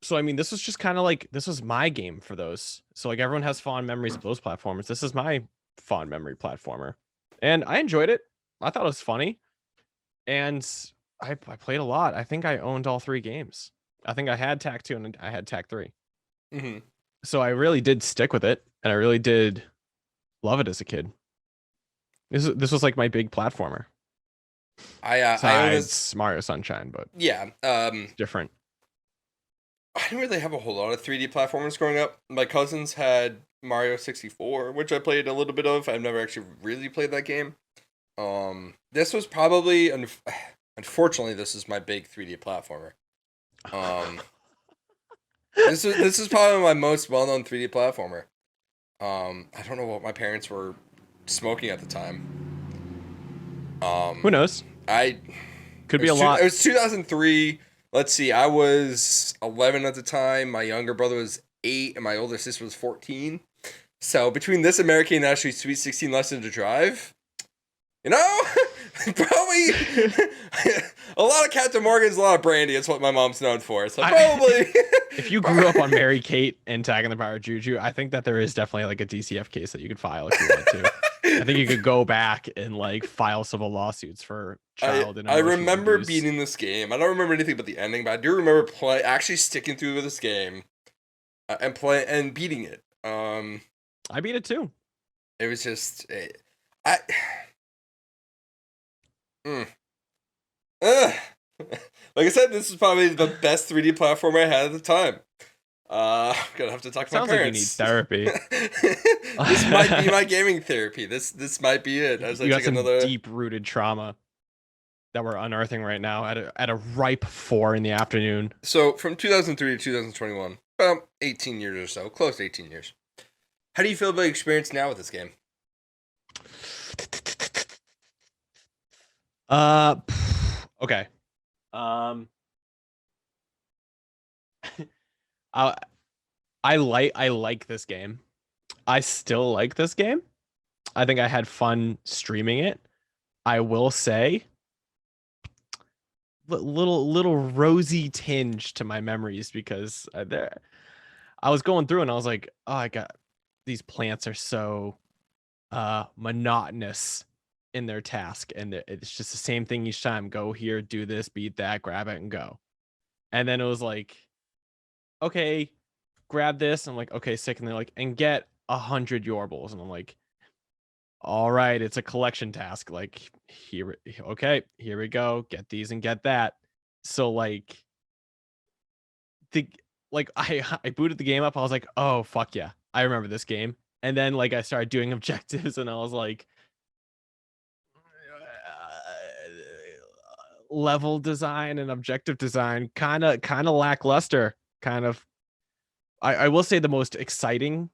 So I mean, this was just kind of like, this was my game for those. So like everyone has fond memories of those platformers. This is my fond memory platformer, and I enjoyed it. I thought it was funny, and I played a lot. I think I owned all 3 games. I think I had TAC 2 and I had TAC 3. Mm-hmm. So I really did stick with it, and I really did love it as a kid. This was like my big platformer. Besides Mario Sunshine, but yeah, different. I didn't really have a whole lot of 3D platformers growing up. My cousins had Mario 64, which I played a little bit of. I've never actually really played that game. This was probably, unfortunately, this is my big 3D platformer. This is probably my most well-known 3D platformer. I don't know what my parents were smoking at the time. Who knows? Could be a lot. It was 2003. Let's see. I was 11 at the time. My younger brother was 8, and my older sister was 14. So between this American National Sweet 16 lesson to drive, probably a lot of Captain Morgan's, a lot of brandy. That's what my mom's known for. So probably. If you grew up on Mary Kate and Tagging the Power of Juju, I think that there is definitely like a DCF case that you could file if you want to. I think you could go back and like file civil lawsuits for child and I remember beating this game. I don't remember anything about the ending, but I do remember actually sticking through with this game and beating it. I beat it too. It was just like I said, this is probably the best 3D platformer I had at the time. I'm gonna have to talk to my parents. Sounds like you need therapy. This might be my gaming therapy. This might be it. As you got some deep-rooted trauma that we're unearthing right now at a ripe 4 in the afternoon. So from 2003 to 2021, about 18 years or so, close to 18 years. How do you feel about your experience now with this game? Okay. I like this game. I still like this game. I think I had fun streaming it. I will say, little rosy tinge to my memories because I was going through and I was like, oh, I got these plants are so monotonous in their task, and it's just the same thing each time. Go here, do this, beat that, grab it, and go. And then it was like, okay, grab this. I'm like, okay, sick. And they're like, and get 100 Yorbles. And I'm like, all right, it's a collection task. Like, okay, here we go. Get these and get that. So like, I booted the game up. I was like, oh fuck yeah, I remember this game. And then like I started doing objectives, and I was like, level design and objective design kind of lackluster. Kind of. I will say the most exciting,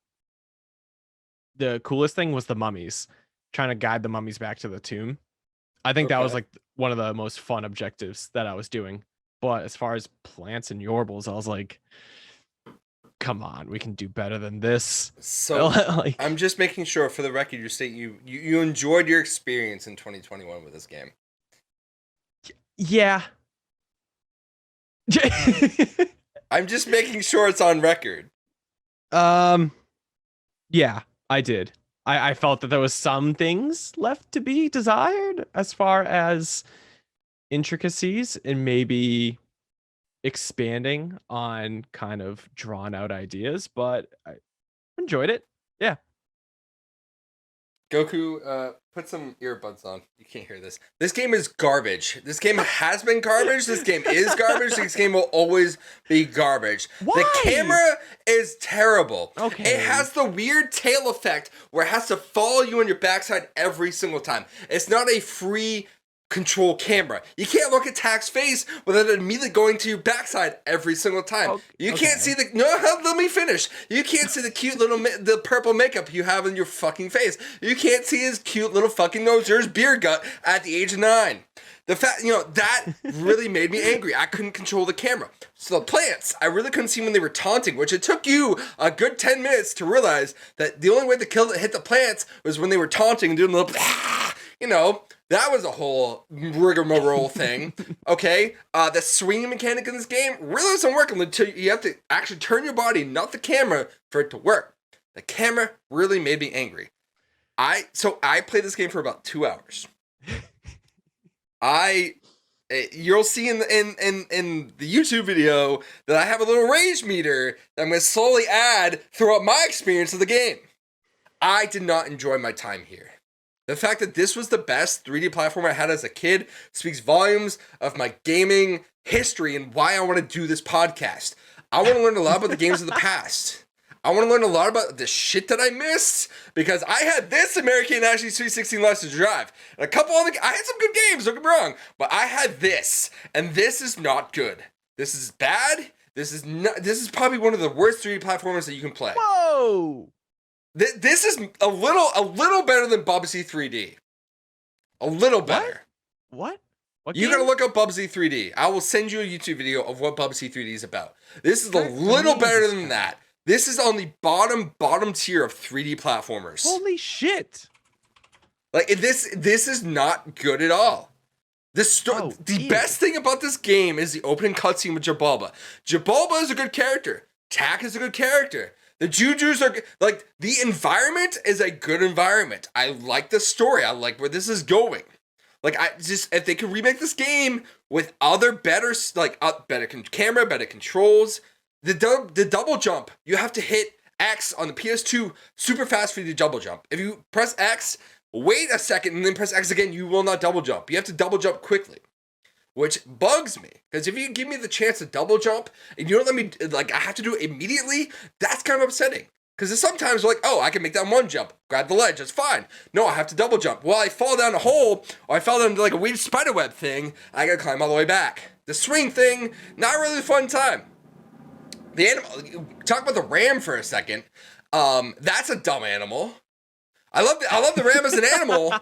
the coolest thing was the mummies, trying to guide the mummies back to the tomb. I think that was Okay. like one of the most fun objectives that I was doing. But as far as plants and yorbles, I was like, come on, we can do better than this. So Like, I'm just making sure for the record you state you enjoyed your experience in 2021 with this game. yeah. I'm just making sure it's on record. Yeah, I did. I felt that there was some things left to be desired as far as intricacies and maybe expanding on kind of drawn out ideas, but I enjoyed it. Yeah. Goku, put some earbuds on. You can't hear this. This game is garbage. This game has been garbage. This game is garbage. This game will always be garbage. Why? The camera is terrible. Okay. It has the weird tail effect where it has to follow you on your backside every single time. It's not a free control camera. You can't look at Tak's face without it immediately going to your backside every single time. You can't see the let me finish. You can't see the cute little the purple makeup you have in your fucking face. You can't see his cute little fucking nose or his beer gut at the age of 9. The fact, that really made me angry. I couldn't control the camera. So the plants, I really couldn't see when they were taunting, which it took you a good 10 minutes to realize that the only way to hit the plants was when they were taunting and doing a little, that was a whole rigmarole thing, okay? The swinging mechanic in this game really doesn't work until you have to actually turn your body, not the camera, for it to work. The camera really made me angry. So I played this game for about 2 hours. You'll see in the YouTube video that I have a little rage meter that I'm going to slowly add throughout my experience of the game. I did not enjoy my time here. The fact that this was the best 3D platformer I had as a kid speaks volumes of my gaming history and why I want to do this podcast. I want to learn a lot about the games of the past. I want to learn a lot about the shit that I missed because I had this American National 316 License to Drive. And a couple other, I had some good games, don't get me wrong, but I had this, and this is not good. This is bad. This is probably one of the worst 3D platformers that you can play. Whoa! This is a little better than Bubsy 3D. A little better. What? You gotta look up Bubsy 3D. I will send you a YouTube video of what Bubsy 3D is about. This is a little better than that. This is on the bottom tier of 3D platformers. Holy shit! Like this is not good at all. The best thing about this game is the opening cutscene with Jabalba. Jabalba is a good character. Tak is a good character. The Jujus are like the environment is a good environment. I like the story. I like where this is going. Like if they could remake this game with other better better camera, better controls. The double jump, you have to hit X on the PS2 super fast for the double jump. If you press X, wait a second and then press X again, you will not double jump. You have to double jump quickly. Which bugs me, because if you give me the chance to double jump and you don't let me, I have to do it immediately, that's kind of upsetting. Because sometimes like, oh, I can make that one jump, grab the ledge, that's fine. No, I have to double jump. Well, I fall down a hole, or I fell down like a weird spiderweb thing, I gotta climb all the way back. The swing thing, not really a fun time. The animal, talk about the ram for a second. That's a dumb animal. I love the ram as an animal,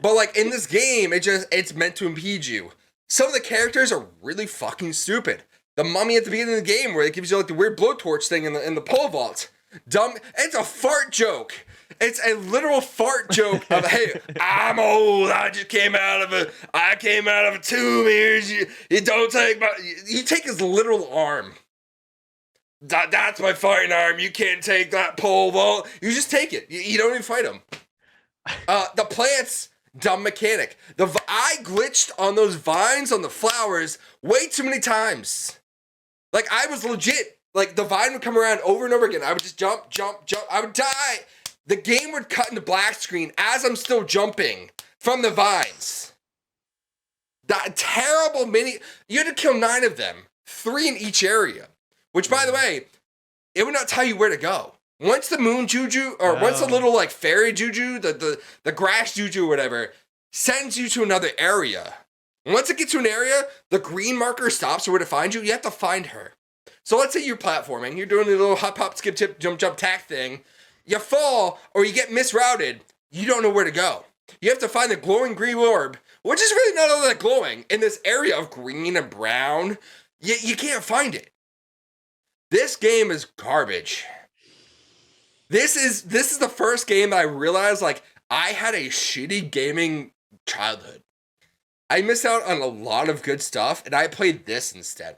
but like in this game, it's meant to impede you. Some of the characters are really fucking stupid. The mummy at the beginning of the game where it gives you like the weird blowtorch thing in the pole vault. Dumb. It's a fart joke. It's a literal fart joke of, hey, I'm old. I came out of a tomb here. You don't take you take his literal arm. That's my farting arm. You can't take that pole vault. You just take it. You don't even fight him. The plants, dumb mechanic. I glitched on those vines on the flowers way too many times. Like I was legit. Like the vine would come around over and over again. I would just jump. I would die. The game would cut into black screen as I'm still jumping from the vines. That terrible you had to kill 9 of them, 3 in each area. Which, by the way, it would not tell you where to go. Once the moon Juju, or once the little like fairy Juju, the grass Juju or whatever, sends you to another area, Once it gets to an area, the green marker stops where to find you. You have to find her. So let's say you're platforming. You're doing a little hop, hop, skip, tip, jump, jump, tack thing. You fall or you get misrouted. You don't know where to go. You have to find the glowing green orb, which is really not all that glowing, in this area of green and brown. You can't find it. This game is garbage. This is the first game that I realized, like, I had a shitty gaming childhood. I missed out on a lot of good stuff, and I played this instead.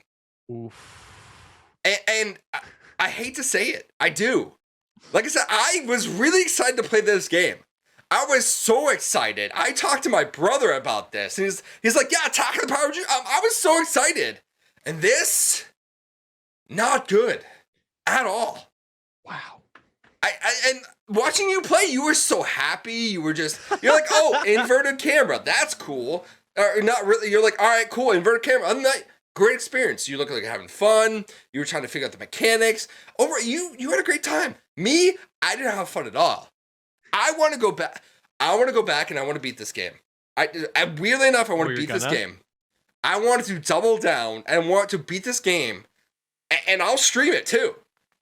Oof. And I hate to say it. I do. Like I said, I was really excited to play this game. I was so excited. I talked to my brother about this, and he's like, yeah, Attack of the Power Juju. I was so excited. And this, not good at all. Wow. And watching you play, you were so happy. You're like, oh, inverted camera. That's cool. Or not really. You're like, all right, cool, inverted camera. Other than that, great experience. You look like you're having fun. You were trying to figure out the mechanics. You had a great time. Me, I didn't have fun at all. I want to go back. I want to go back and I want to beat this game. Weirdly enough, I want to beat this game. I want to double down and want to beat this game, and I'll stream it too.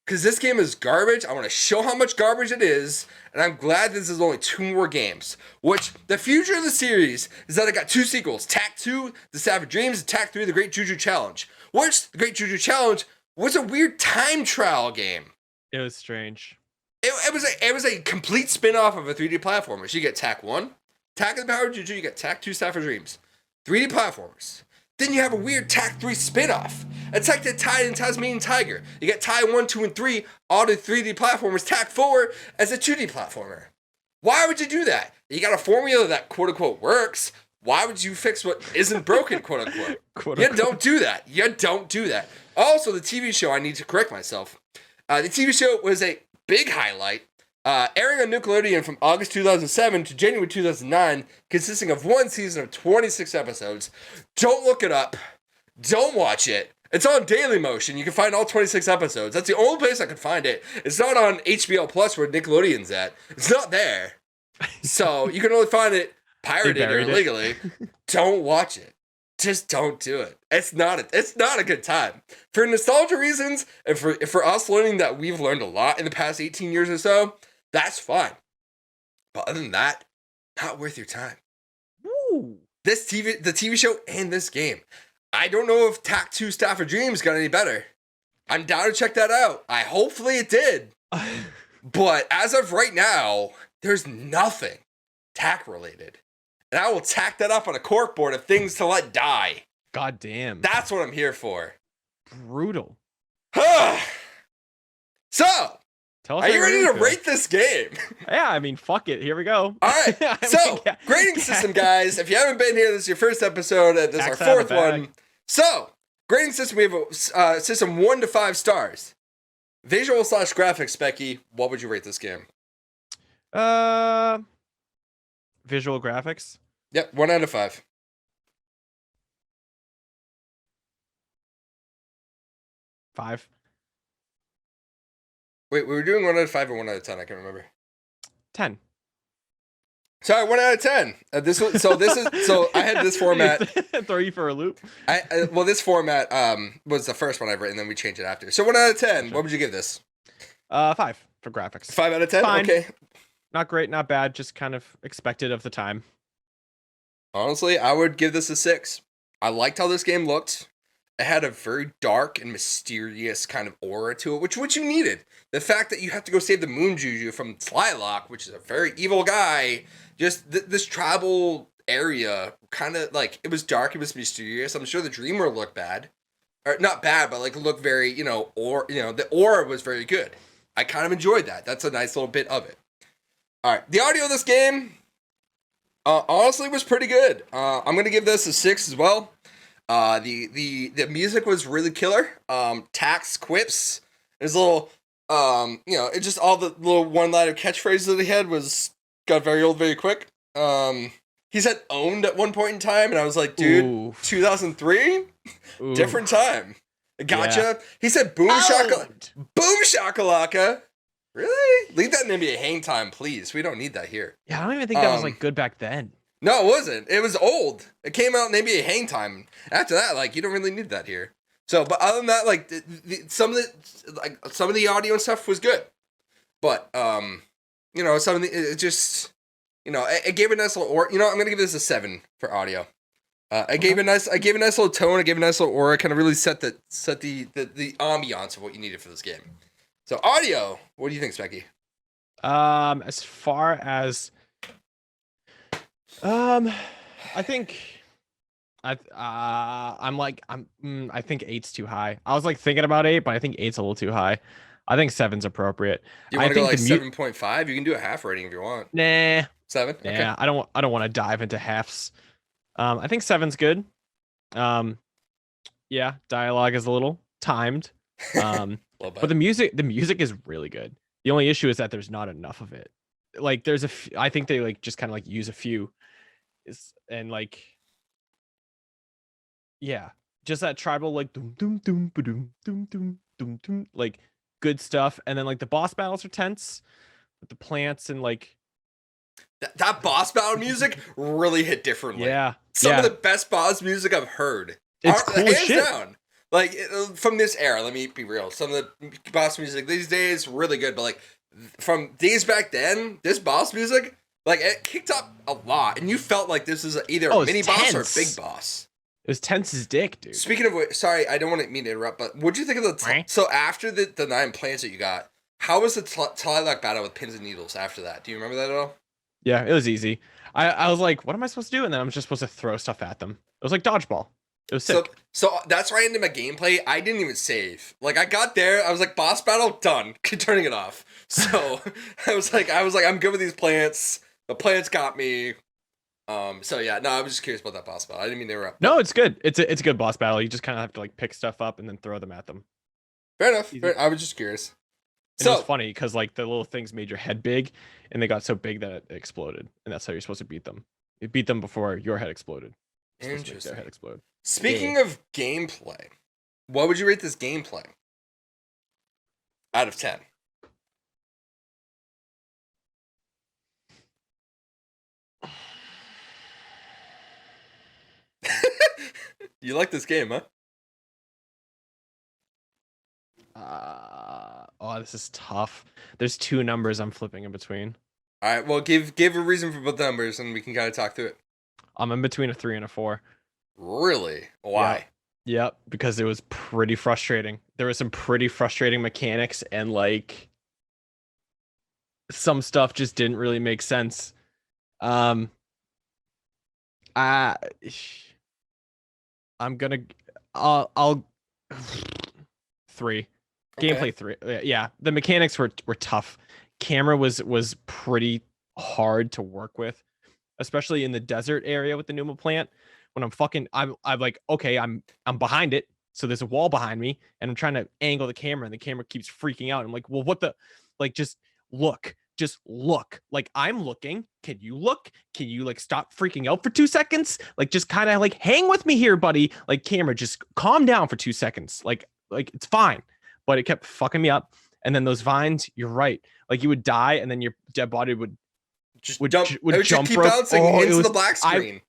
Because this game is garbage. I want to show how much garbage it is. And I'm glad this is only 2 more games. Which, the future of the series is that I got 2 sequels. Tak 2, The Savage Dreams, and Tak 3, The Great Juju Challenge. Which, The Great Juju Challenge was a weird time trial game. It was strange. It was a complete spin-off of a 3D platformer. So you get Tak 1, Tak of the Power of Juju, you get Tak 2, Savage Dreams. 3D platformers. Then you have a weird Tak 3 spin-off. Attack the Tide and Tasmanian Tiger. You get Tak 1, 2, and 3, all the 3D platformers. Tak 4 as a 2D platformer. Why would you do that? You got a formula that quote-unquote works. Why would you fix what isn't broken, quote-unquote? You don't do that. You don't do that. Also, the TV show, I need to correct myself. The TV show was a big highlight. Airing on Nickelodeon from August 2007 to January 2009, consisting of 1 season of 26 episodes. Don't look it up. Don't watch it. It's on Dailymotion. You can find all 26 episodes. That's the only place I could find it. It's not on HBO Plus where Nickelodeon's at. It's not there. So you can only find it pirated or illegally. Don't watch it. Just don't do it. It's not a good time. For nostalgia reasons, and for us learning that we've learned a lot in the past 18 years or so, that's fine. But other than that, not worth your time. Woo. The TV show and this game. I don't know if Tak 2 Staff of Dreams got any better. I'm down to check that out. Hopefully it did. But as of right now, there's nothing Tak related. And I will tack that up on a corkboard of things to let die. God damn. That's what I'm here for. Brutal. So, Tell us are you ready to feel. rate this game? Yeah, I mean, fuck it. Here we go. All right. So, grading system, guys. If you haven't been here, this is your first episode. This is our 4th one. So, grading system, we have a system 1 to 5 stars. Visual / graphics, Becky, what would you rate this game? Visual graphics. Yep, 1 out of 5. 5. Wait, we were doing 1 out of 5 or 1 out of 10? I can't remember. 10. Sorry, 1 out of 10. So I had this format. Throw you for a loop. Well, this format was the first one I've written, then we changed it after. So 1 out of 10. Sure. What would you give this? 5 for graphics. 5 out of 10. Fine. Okay. Not great, not bad. Just kind of expected of the time. Honestly, I would give this a 6. I liked how this game looked. It had a very dark and mysterious kind of aura to it, which you needed. The fact that you have to go save the Moon Juju from Slylock, which is a very evil guy. Just this tribal area, kind of like, it was dark, it was mysterious. I'm sure the dream world looked bad. Or not bad, but like looked very, the aura was very good. I kind of enjoyed that. That's a nice little bit of it. All right, the audio of this game, honestly, was pretty good. I'm gonna give this a 6 as well. The music was really killer. Tak's quips, his little, it just all the little one-liner catchphrases that he had got very old very quick. He said "owned" at one point in time, and I was like, dude, Ooh. 2003, different time. Gotcha. Yeah. He said boom shakalaka. Really? Leave that in NBA hang time, please. We don't need that here. Yeah, I don't even think that was like good back then. No, it wasn't. It was old. It came out in NBA Hang Time. After that, like, you don't really need that here. So, but other than that, like, some of the audio and stuff was good. But you know, some of the it just, you know, it gave a nice little aura. You know, I'm gonna give this a 7 for audio. I gave a nice little tone. I gave a nice little aura. Kind of really set the ambiance of what you needed for this game. So audio, what do you think, Specky? As far as I think I think eight's too high. I was like thinking about 8, but I think eight's a little too high. I think 7's appropriate. Do you want to go like 7.5? You can do a half rating if you want. Nah. 7? Nah, Okay. I don't want to dive into halves. I think 7's good. Yeah, dialogue is a little timed. But the music is really good. The only issue is that there's not enough of it. Like there's I think they like just kind of like use a few and like yeah, just that tribal like doom doom doom doom doom doom doom doom like good stuff, and then like the boss battles are tense with the plants and like that boss battle music really hit differently. Yeah, some of the best boss music I've heard. It's cool as shit. Down. Like from this era, let me be real. Some of the boss music these days really good, but like from days back then, this boss music like it kicked up a lot, and you felt like this is either a mini boss or a big boss. It was tense as dick, dude. Speaking of which, sorry, I don't want to mean to interrupt, but what'd you think of the so after the 9 plants that you got? How was the Tlilac battle with pins and needles after that? Do you remember that at all? Yeah, it was easy. I was like, what am I supposed to do? And then I'm just supposed to throw stuff at them. It was like dodgeball. It was sick. So that's right into my gameplay. I didn't even save. Like I got there, I was like, boss battle done. Turning it off. So I was like, I'm good with these plants. The plants got me. So yeah, no, I was just curious about that boss battle. I didn't mean they were up. No, it's good. It's a good boss battle. You just kind of have to like pick stuff up and then throw them at them. Fair enough. I was just curious. And it was funny because like the little things made your head big, and they got so big that it exploded, and that's how you're supposed to beat them. You beat them before your head exploded. Interesting. Their head explode. Speaking of gameplay, what would you rate this gameplay out of 10? You like this game, huh? Oh, this is tough. There's 2 numbers I'm flipping in between. All right, well, give a reason for both numbers, and we can kind of talk through it. I'm in between a 3 and a 4. Really? Why? Yep, because it was pretty frustrating. There was some pretty frustrating mechanics, and like some stuff just didn't really make sense. I'm gonna I'll 3. Okay. Gameplay 3. Yeah, the mechanics were tough. Camera was pretty hard to work with, especially in the desert area with the Numa plant. When I'm like, okay, I'm behind it, so there's a wall behind me, and I'm trying to angle the camera, and the camera keeps freaking out. I'm like, well, what the, like, just look. Like, I'm looking. Can you look? Can you like stop freaking out for 2 seconds? Like, just kind of like hang with me here, buddy. Like, camera, just calm down for 2 seconds. Like it's fine. But it kept fucking me up. And then those vines, you're right. Like you would die, and then your dead body would jump keep bouncing into the black screen.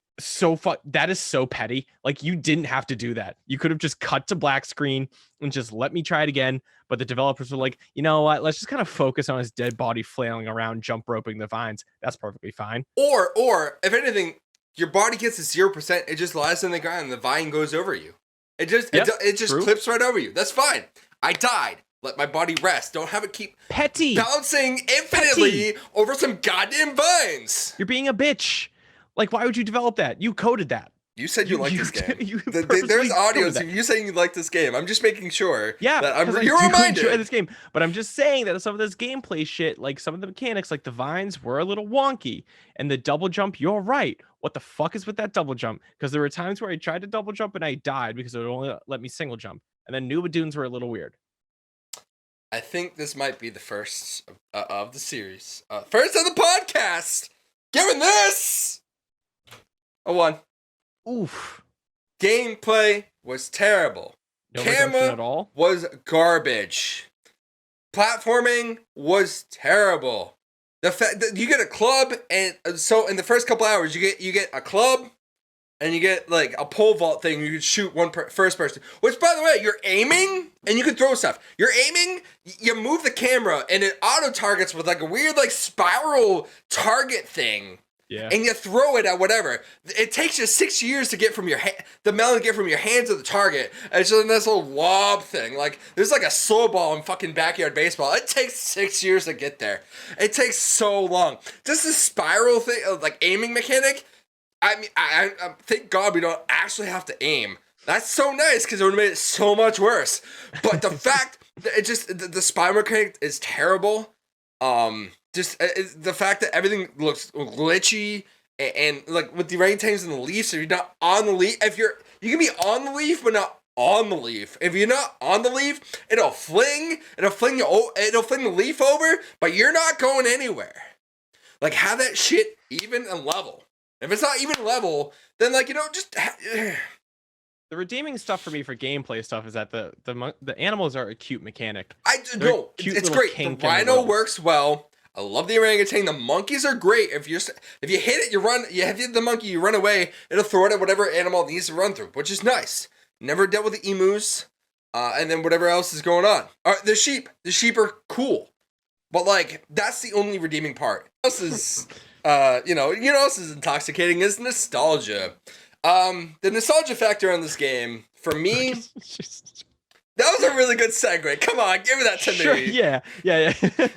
That is so petty. Like you didn't have to do that. You could have just cut to black screen and just let me try it again. But the developers were like, you know what? Let's just kind of focus on his dead body flailing around, jump roping the vines. That's perfectly fine. Or if anything, your body gets to 0%. It just lies on the ground, and the vine goes over you. It just clips right over you. That's fine. I died. Let my body rest. Don't have it keep bouncing infinitely over some goddamn vines. You're being a bitch. Like, why would you develop that? You coded that. You said you like this game. There's audios of you saying you like this game. I'm just making sure. Yeah, that you're reminded. Enjoy this game, but I'm just saying that some of this gameplay shit, like some of the mechanics, like the vines, were a little wonky, and the double jump. You're right. What the fuck is with that double jump? Because there were times where I tried to double jump and I died because it would only let me single jump, and then Nuba Dunes were a little weird. I think this might be the first of the series. First of the podcast. Giving this a 1. Oof. Gameplay was terrible. No Camera at all? Was garbage. Platforming was terrible. The fact that you get a club, and so in the first couple hours, you get a club, and you get like a pole vault thing. You can shoot first person. Which, by the way, you're aiming and you can throw stuff. You're aiming, you move the camera, and it auto targets with like a weird like spiral target thing. Yeah. And you throw it at whatever. It takes you 6 years to get from the melon to get from your hands to the target. And it's just this little lob thing. Like there's like a slow ball in fucking backyard baseball. It takes 6 years to get there. It takes so long. Just the spiral thing, like aiming mechanic. I mean, I thank God we don't actually have to aim. That's so nice because it would have made it so much worse. But the fact that it just the spiral mechanic is terrible. Just the fact that everything looks glitchy and like with the orangutans and the leaves, if you're not on the leaf, you can be on the leaf but not on the leaf. If you're not on the leaf, it'll fling the leaf over, but you're not going anywhere. Like have that shit even and level. If it's not even level, then like just. The redeeming stuff for me for gameplay stuff is that the animals are a cute mechanic. It's great. The rhino works well. I love the orangutan. The monkeys are great. If you hit it, you run. You hit the monkey, you run away. It'll throw it at whatever animal it needs to run through, which is nice. Never dealt with the emus, and then whatever else is going on. The sheep. The sheep are cool, but like that's the only redeeming part. This is, you know what else is intoxicating is nostalgia. The nostalgia factor on this game for me. That was a really good segue. Come on, give me that to me. Yeah.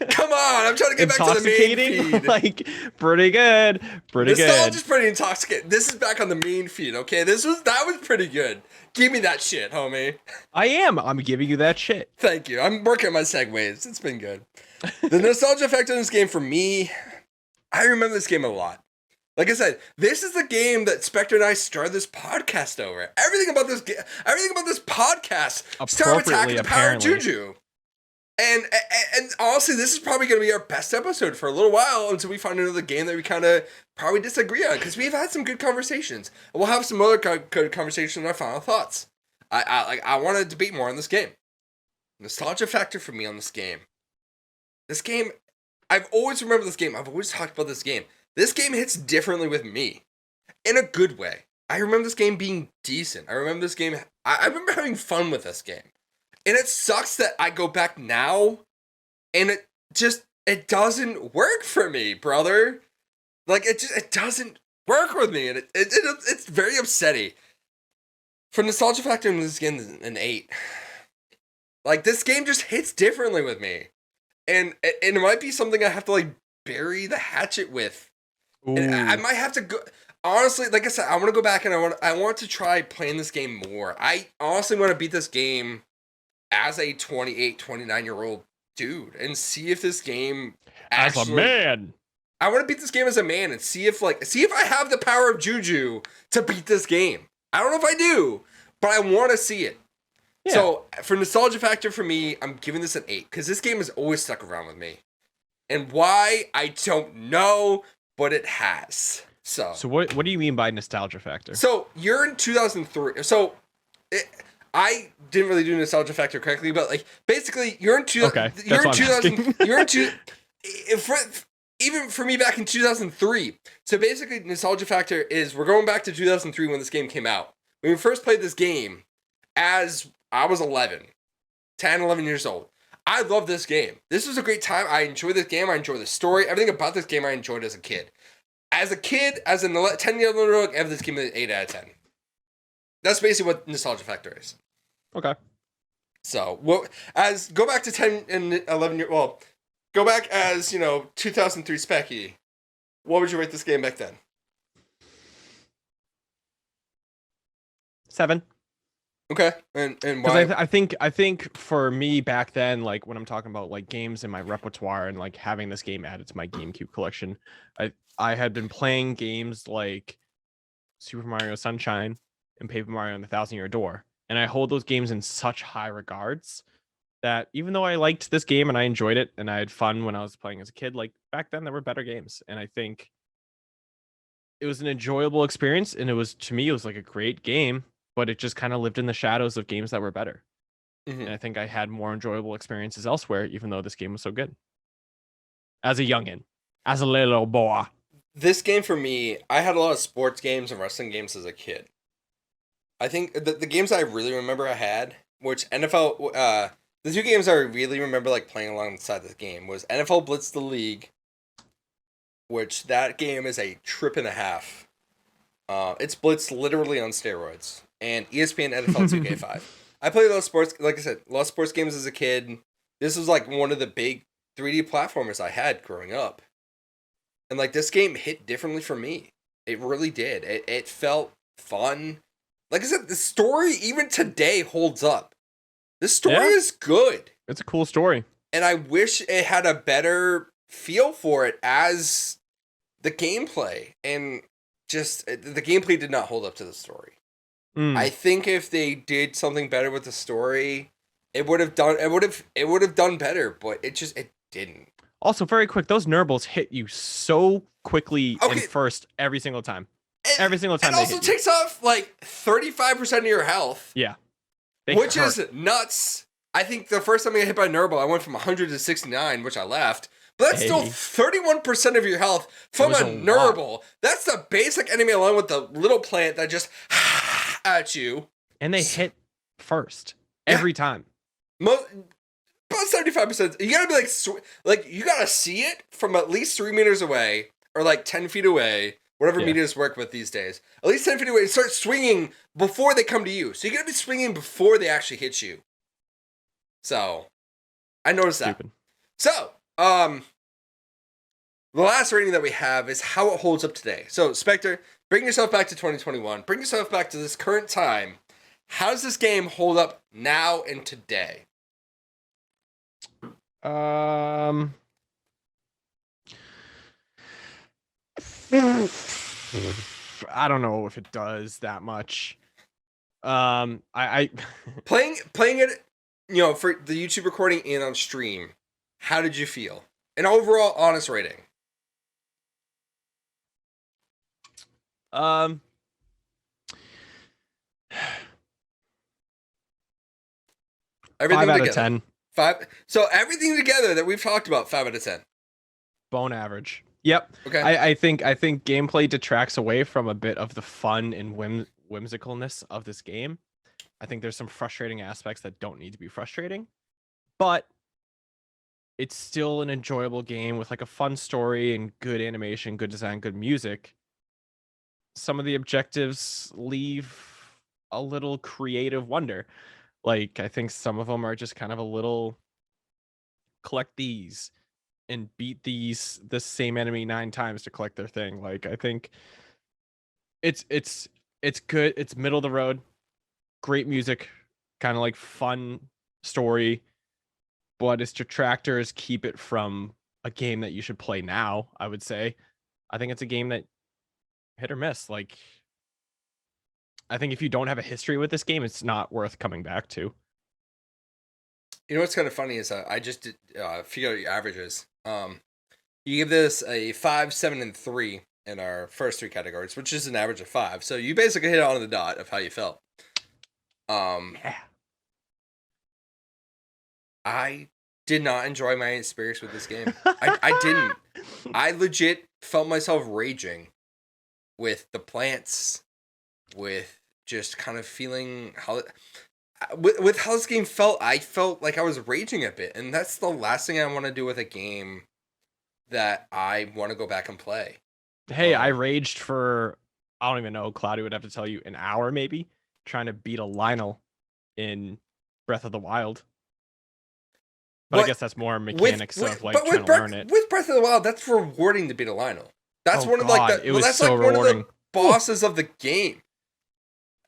Come on, I'm trying to get back to the main feed. Like, pretty good. Nostalgia's pretty intoxicating. This is back on the main feed, okay? That was pretty good. Give me that shit, homie. I'm giving you that shit. Thank you. I'm working on my segues. It's been good. The nostalgia factor in this game for me, I remember this game a lot. Like I said, this is the game that Spectre and I started this podcast over. Everything about this podcast started with Attack of the Power of Juju. And honestly, this is probably going to be our best episode for a little while until we find another game that we kind of probably disagree on, because we've had some good conversations. And we'll have some other good conversations in our final thoughts. I want to debate more on this game. Nostalgia factor for me on this game. This game, I've always remembered this game. I've always talked about this game. This game hits differently with me, in a good way. I remember this game being decent. I remember this game. I remember having fun with this game, and it sucks that I go back now, and it doesn't work for me, brother. Like it doesn't work with me, and it's very upsetting. For nostalgia factor in this game, an 8. Like this game just hits differently with me, and it might be something I have to like bury the hatchet with. And I might have to go. Honestly, like I said, I want to go back and I want to try playing this game more. I honestly want to beat this game as a 28, 29-year-old dude and see if this game as a man. I want to beat this game as a man and see if I have the power of Juju to beat this game. I don't know if I do, but I want to see it. Yeah. So for nostalgia factor for me, I'm giving this an 8 because this game has always stuck around with me. And why, I don't know, but it has. So what do you mean by nostalgia factor? So you're in 2003. I didn't really do nostalgia factor correctly, but like basically you're in 2000. Okay, you're in 2000. You're in two. Even for me back in 2003. So basically, nostalgia factor is we're going back to 2003 when this game came out. When we first played this game, as I was 11 years old. I love this game. This was a great time. I enjoy this game. I enjoy the story. Everything about this game I enjoyed as a kid. As a 10-year-old, I give this game an 8 out of 10. That's basically what nostalgia factor is. Okay. So, go back to 10 and 11 year. Well, go back as 2003 Specky. What would you rate this game back then? 7. Okay, and why? Because I think for me back then, like when I'm talking about like games in my repertoire and like having this game added to my GameCube collection, I had been playing games like Super Mario Sunshine and Paper Mario and the Thousand Year Door, and I hold those games in such high regards that even though I liked this game and I enjoyed it and I had fun when I was playing as a kid, like back then there were better games, and I think it was an enjoyable experience, and it was like a great game. But it just kind of lived in the shadows of games that were better. Mm-hmm. And I think I had more enjoyable experiences elsewhere, even though this game was so good. As a youngin'. as a little boy. This game for me, I had a lot of sports games and wrestling games as a kid. I think the games I really remember I had, which NFL, the two games I really remember like playing alongside this game was NFL Blitz the League, which that game is a trip and a half. It's Blitz literally on steroids, and ESPN NFL 2K5. I played a lot of sports, like I said, a lot of sports games as a kid. This was like one of the big 3D platformers I had growing up. And like this game hit differently for me. It really did. It felt fun. Like I said, the story even today holds up. This story is good. It's a cool story. And I wish it had a better feel for it as the gameplay. And just the gameplay did not hold up to the story. I think if they did something better with the story, it would have done better, but it didn't. Also, very quick, those Nurbles hit you so quickly in first every single time. Every single time. It also takes off like 35% of your health. Yeah. Which is nuts. I think the first time I got hit by Nurble, I went from 100 to 69, which I left. But that's still 31% of your health from a Nurble. That's the basic enemy along with the little plant that just at you. And they hit first every time. About 75%. You gotta be like you gotta see it from at least 3 meters away or like 10 feet away, whatever meters work with these days. At least 10 feet away and start swinging before they come to you. So you gotta be swinging before they actually hit you. So I noticed that. So, the last rating that we have is how it holds up today. So, Spectre, bring yourself back to 2021. Bring yourself back to this current time. How does this game hold up now and today? I don't know if it does that much. I playing it, for the YouTube recording and on stream. How did you feel? An overall honest rating. Everything 5 out of 10. 5. So everything together that we've talked about, 5 out of 10. Bone average. Yep. Okay. I think gameplay detracts away from a bit of the fun and whimsicalness of this game. I think there's some frustrating aspects that don't need to be frustrating, but it's still an enjoyable game with like a fun story and good animation, good design, good music. Some of the objectives leave a little creative wonder. Like, I think some of them are just kind of a little collect these and beat the same enemy 9 times to collect their thing. Like, I think it's good. It's middle of the road. Great music, kind of like fun story, but its detractors keep it from a game that you should play now, I would say. I think it's a game that hit or miss. Like, I think if you don't have a history with this game, it's not worth coming back to. You know what's kind of funny is I just did figure out your averages. You give this a 5, 7, and 3 in our first 3 categories, which is an average of 5. So you basically hit it on the dot of how you felt. Yeah. I did not enjoy my experience with this game. I didn't. I legit felt myself raging with the plants, with just kind of feeling how with how this game felt. I felt like I was raging a bit, and that's the last thing I want to do with a game that I want to go back and play. Hey, I raged for, I don't even know, Cloudy would have to tell you, an hour maybe, trying to beat a Lionel in Breath of the Wild. But I guess that's more mechanics of like trying to learn it. With Breath of the Wild, that's rewarding to beat a Lionel. That's one of like the that's so like one of the bosses of the game.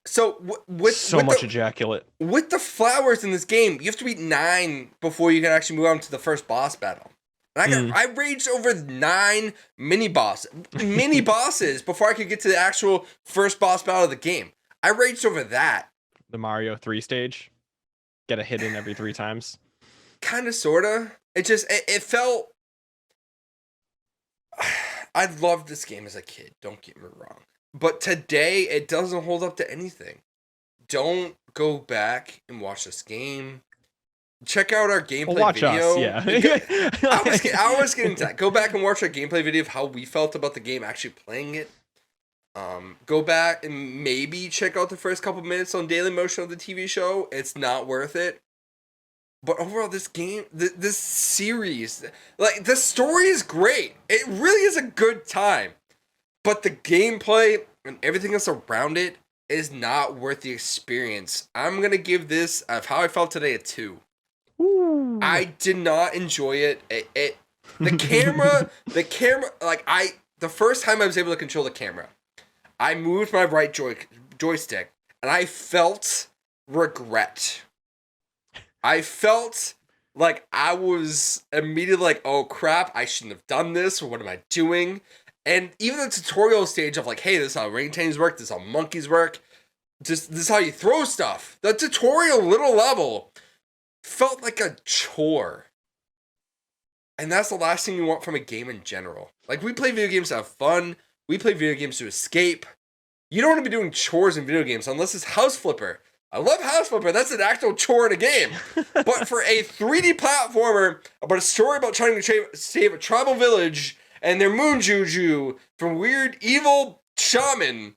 So with much ejaculate. With the flowers in this game, you have to beat 9 before you can actually move on to the first boss battle. And I raged over 9 mini bosses before I could get to the actual first boss battle of the game. I raged over that. The Mario 3 stage. Get a hit in every 3 times. Kind of, sorta. It felt. I loved this game as a kid. Don't get me wrong, but today it doesn't hold up to anything. Don't go back and watch this game. check out our Well, gameplay watch video. us, yeah. I was getting to that. Go back and watch our gameplay video of how we felt about the game actually playing it. Go back and maybe check out the first couple minutes on Daily Motion of the TV show. It's not worth it. But overall, this game, this series, like, the story is great. It really is a good time. But the gameplay and everything else around it is not worth the experience. I'm going to give this, of how I felt today, a 2. Ooh. I did not enjoy it. The camera, like, the first time I was able to control the camera, I moved my right joystick, and I felt regret. I felt like I was immediately like, oh crap, I shouldn't have done this, or what am I doing? And even the tutorial stage of like, hey, this is how orangutans work, this is how monkeys work, this is how you throw stuff. The tutorial little level felt like a chore. And that's the last thing you want from a game in general. Like, we play video games to have fun. We play video games to escape. You don't want to be doing chores in video games unless it's House Flipper. I love House Flipper. That's an actual chore in a game. But for a 3D platformer about a story about trying to save a tribal village and their moon Juju from weird evil shaman,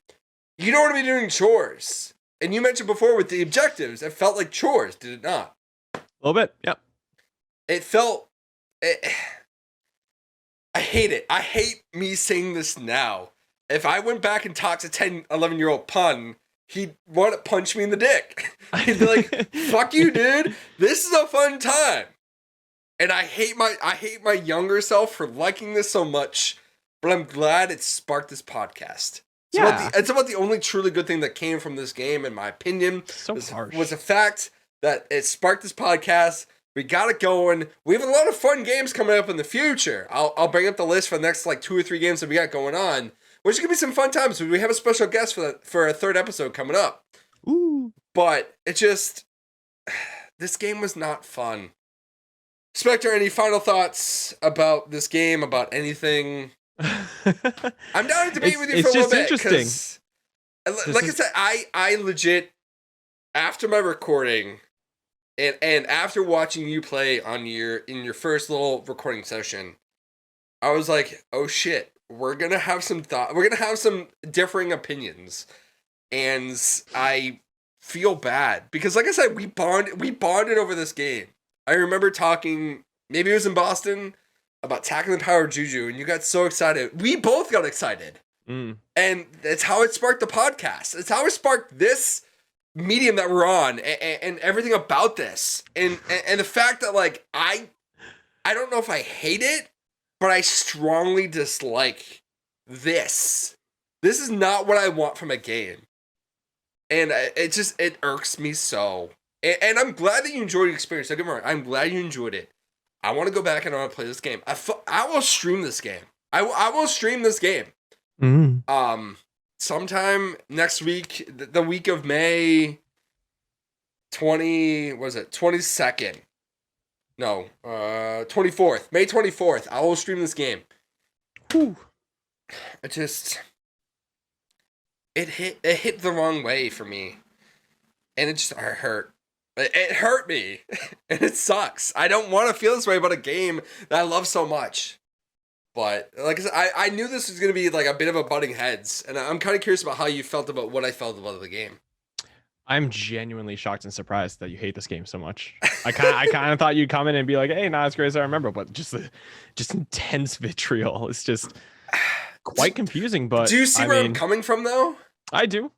you don't want to be doing chores. And you mentioned before with the objectives, it felt like chores, did it not? A little bit, yep. It felt... I hate it. I hate me saying this now. If I went back and talked to 10, 11-year-old Pun, he'd want to punch me in the dick. He'd be like, fuck you, dude. This is a fun time. And I hate my younger self for liking this so much, but I'm glad it sparked this podcast. It's about the only truly good thing that came from this game, in my opinion. Was the fact that it sparked this podcast. We got it going. We have a lot of fun games coming up in the future. I'll bring up the list for the next like 2 or 3 games that we got going on, which is gonna be some fun times. We have a special guest for a 3rd episode coming up. Ooh. But it just, this game was not fun. Spectre, any final thoughts about this game? About anything? I'm down to debate with you for a little bit. It's just interesting. Like I said, I legit, after my recording. And after watching you play in your first little recording session, I was like, oh shit, we're gonna have some differing opinions. And I feel bad. Because like I said, we bonded over this game. I remember talking, maybe it was in Boston, about tackling the power of Juju, and you got so excited. We both got excited. And it's how it sparked the podcast. It's how it sparked this medium that we're on, and everything about this, and the fact that, like, I don't know if I hate it, but I strongly dislike this. This is not what I want from a game, and it irks me so. And I'm glad that you enjoyed the experience. Don't get me wrong, I'm glad you enjoyed it. I want to go back and I want to play this game. I will stream this game. I will stream this game. Sometime next week, the week of May 22nd? No, 24th. May 24th. I will stream this game. Whew. It hit the wrong way for me. And it just hurt. It hurt me. And it sucks. I don't want to feel this way about a game that I love so much. But like I said, I knew this was going to be like a bit of a butting heads, and I'm kind of curious about how you felt about what I felt about the game. I'm genuinely shocked and surprised that you hate this game so much. I kind of thought you'd come in and be like, "Hey, not as great as I remember," but just intense vitriol. It's just quite confusing. But do you see where I'm coming from, though? I do.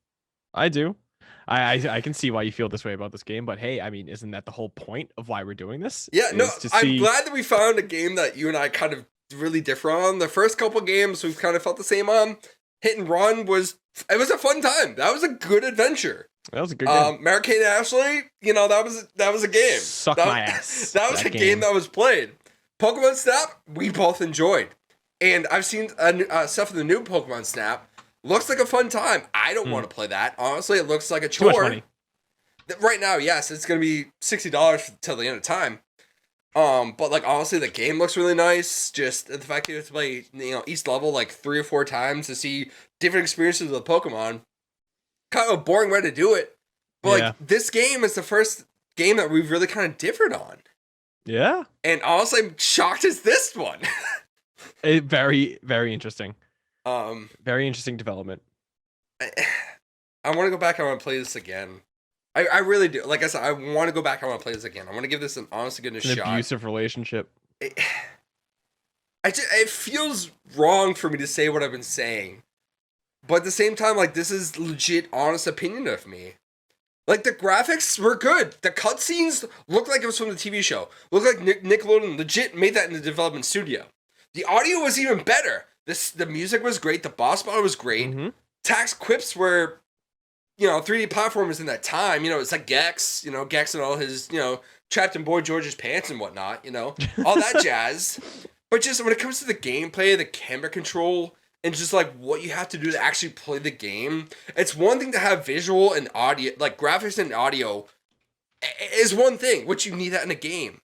I can see why you feel this way about this game, but hey, I mean, isn't that the whole point of why we're doing this? Yeah, no, I'm glad that we found a game that you and I kind of really differ on. The first couple games we've kind of felt the same on. Hit and Run was a fun time. That was a good adventure. That was a good game. Mary-Kate Ashley, that was a game. Suck my ass. That was a game that was played. Pokemon Snap, we both enjoyed. And I've seen stuff in the new Pokemon Snap. Looks like a fun time. I don't want to play that. Honestly, it looks like a chore. Too much money. Right now, yes, it's going to be $60 till the end of time. But like honestly, the game looks really nice. Just the fact that you have to play, each level like 3 or 4 times to see different experiences with Pokemon. Kind of a boring way to do it. But like this game is the first game that we've really kind of differed on. Yeah. And honestly, I'm shocked as this one. Very, very interesting. Um, Very interesting development. I want to go back. I want to play this again. I really do. Like I said, I want to go back. I want to play this again. I want to give this an honest to goodness An shot. abusive relationship. It feels wrong for me to say what I've been saying, but at the same time, like, this is legit honest opinion of me. Like, the graphics were good. The cutscenes looked like it was from the TV show. Looked like Nickelodeon legit made that in the development studio. The audio was even better. The music was great. The boss battle was great. Mm-hmm. Tax quips were, 3D platformers in that time. It's like Gex, Gex and all his, trapped in Boy George's pants and whatnot, all that jazz. But just when it comes to the gameplay, the camera control, and just like what you have to do to actually play the game, it's one thing to have visual and audio, like graphics and audio is one thing, which you need that in a game.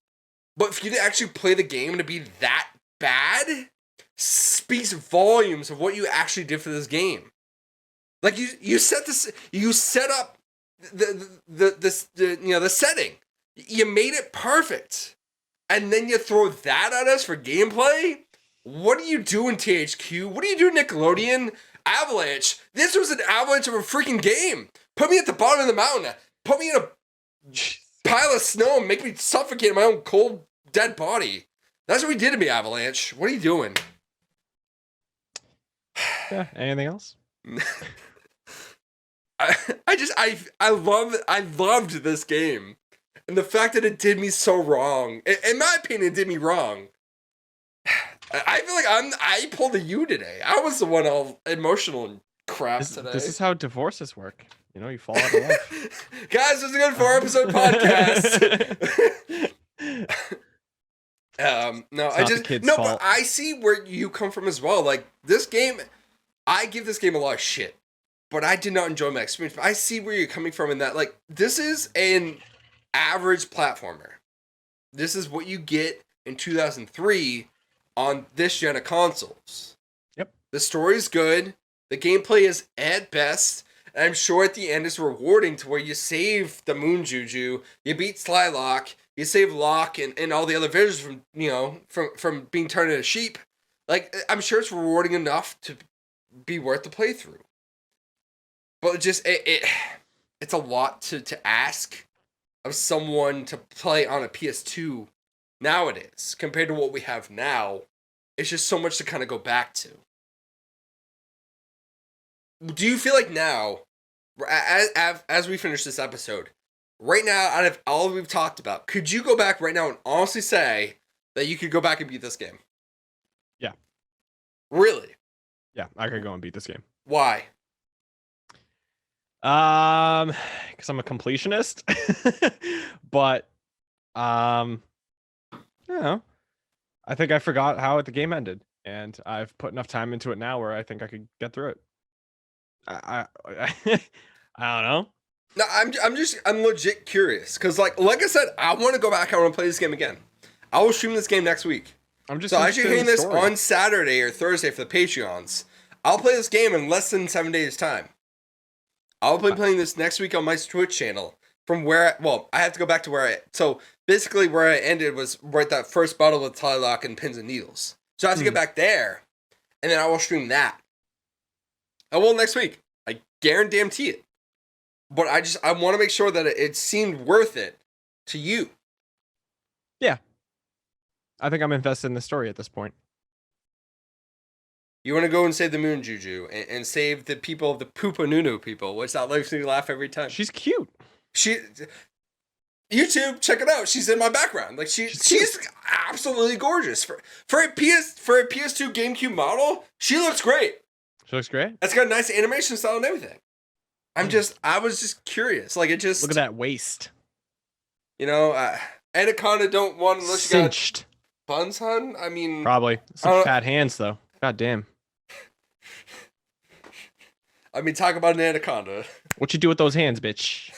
But for you to actually play the game and to be that bad speaks volumes of what you actually did for this game. Like you set up the setting. You made it perfect. And then you throw that at us for gameplay? What are you doing, THQ? What are you doing, Nickelodeon? Avalanche. This was an avalanche of a freaking game. Put me at the bottom of the mountain. Put me in a pile of snow and make me suffocate in my own cold, dead body. That's what we did to me, Avalanche. What are you doing? Yeah, anything else? I loved this game. And the fact that it did me so wrong, in my opinion, it did me wrong. I feel like I pulled a U today. I was the one all emotional and crap today. This is how divorces work. You fall out of love. Guys, this is a good 4-episode podcast. But I see where you come from as well. Like, this game, I give this game a lot of shit, but I did not enjoy my experience. But I see where you're coming from in that, like, this is an average platformer. This is what you get in 2003 on this gen of consoles. Yep. The story's good. The gameplay is at best. And I'm sure at the end it's rewarding to where you save the Moon Juju, you beat Slylock, you save Locke and all the other villagers from being turned into sheep. Like, I'm sure it's rewarding enough to be worth the playthrough. But it's a lot to ask of someone to play on a PS2 nowadays compared to what we have now. It's just so much to kind of go back to. Do you feel like now, as we finish this episode, right now, out of all we've talked about, could you go back right now and honestly say that you could go back and beat this game? Yeah. Really? Yeah, I could go and beat this game. Why? Because I'm a completionist. But I think I forgot how the game ended, and I've put enough time into it now where I think I could get through it. I don't know. No, I'm legit curious because like I said, I want to go back. I want to play this game again. I will stream this game next week. I'm just so as you're hearing this on Saturday or Thursday for the Patreons, I'll play this game in less than 7 days' time. I'll be playing this next week on my Twitch channel. From where, I have to go back to so basically where I ended was right that first battle with Tylock and Pins and Needles. So I have to get back there, and then I will stream that. I will next week. I guarantee it. But I want to make sure that it seemed worth it to you. Yeah. I think I'm invested in the story at this point. You want to go and save the Moon Juju and save the people of the Poopa people, which that makes me laugh every time. She's cute. YouTube, check it out. She's in my background. Like she's absolutely gorgeous for a PS2 GameCube model. She looks great. She looks great. It's got a nice animation style and everything. I was just curious. Like, it just look at that waist. Anaconda don't want unless cinched. You got buns, hun. I mean, probably some fat hands though. God damn. I mean, talk about an anaconda. What you do with those hands, bitch?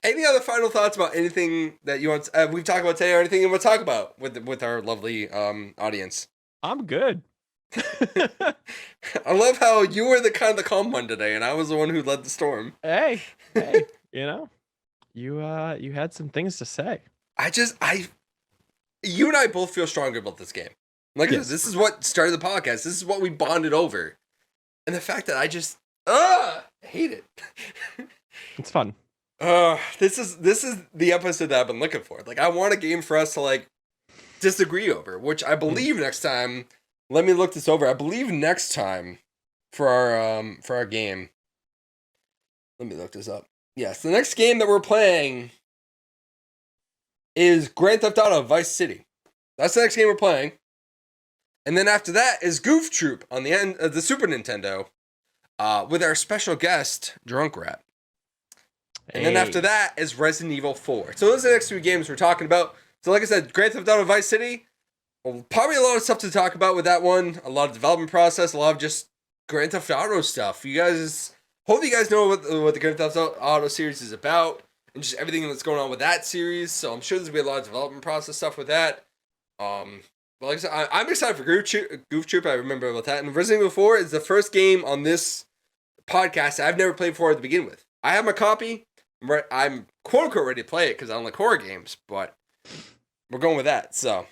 Any other final thoughts about anything that you want? We've talked about today, or anything you want to talk about with our lovely audience? I'm good. I love how you were the calm one today, and I was the one who led the storm. Hey, you had some things to say. You and I both feel stronger about this game. Like I Yes. said, this is what started the podcast. This is what we bonded over. And the fact that I just hate it. It's fun. This is the episode that I've been looking for. Like, I want a game for us to like disagree over, which I believe next time. Let me look this over. I believe next time for our game. Let me look this up. Yes, the next game that we're playing is Grand Theft Auto Vice City. That's the next game we're playing. And then after that is Goof Troop on the end of the Super Nintendo, with our special guest Drunk Rat. And then after that is Resident Evil 4. So those are the next 2 games we're talking about. So like I said, Grand Theft Auto Vice City, well, probably a lot of stuff to talk about with that one. A lot of development process, a lot of just Grand Theft Auto stuff. You guys, hope you guys know what the Grand Theft Auto series is about, and just everything that's going on with that series. So I'm sure there's going to be a lot of development process stuff with that. But like I said, I'm excited for Goof Troop. I remember about that. And Resident Evil 4 is the first game on this podcast that I've never played before to begin with. I have my copy. I'm quote unquote ready to play it because I don't like horror games, but we're going with that. So,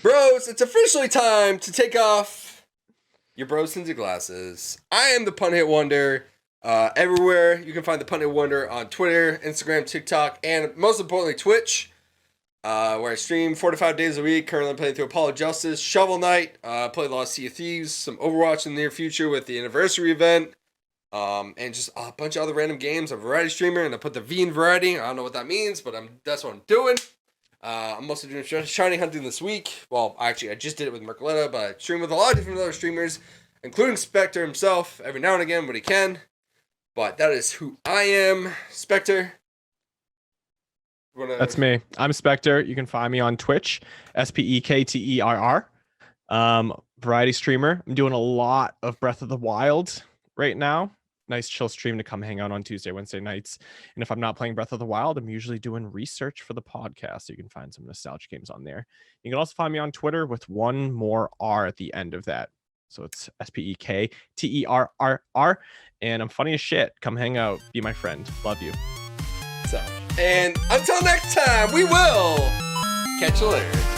bros, it's officially time to take off your bros tinted glasses. I am the Pun Hit Wonder. Everywhere you can find the Pun Hit Wonder on Twitter, Instagram, TikTok, and most importantly Twitch, where I stream 4 to 5 days a week. Currently playing through Apollo Justice, Shovel Knight, play a lot of Sea of Thieves, some Overwatch in the near future with the anniversary event. And just a bunch of other random games. I'm a variety streamer, and I put the V in variety. I don't know what that means, but that's what I'm doing. I'm also doing shiny hunting this week. Well, actually, I just did it with Mercoletta, but I stream with a lot of different other streamers, including Spectre himself, every now and again when he can. But that is who I am, Spectre. That's me. I'm Spectre. You can find me on Twitch, SPEKTERR. Variety streamer. I'm doing a lot of Breath of the Wild right now. Nice chill stream to come hang out on Tuesday, Wednesday nights. And if I'm not playing Breath of the Wild, I'm usually doing research for the podcast. So you can find some nostalgia games on there. You can also find me on Twitter with one more R at the end of that. So it's SPEKTERRR. And I'm funny as shit. Come hang out. Be my friend. Love you. So, and until next time, we will catch you later.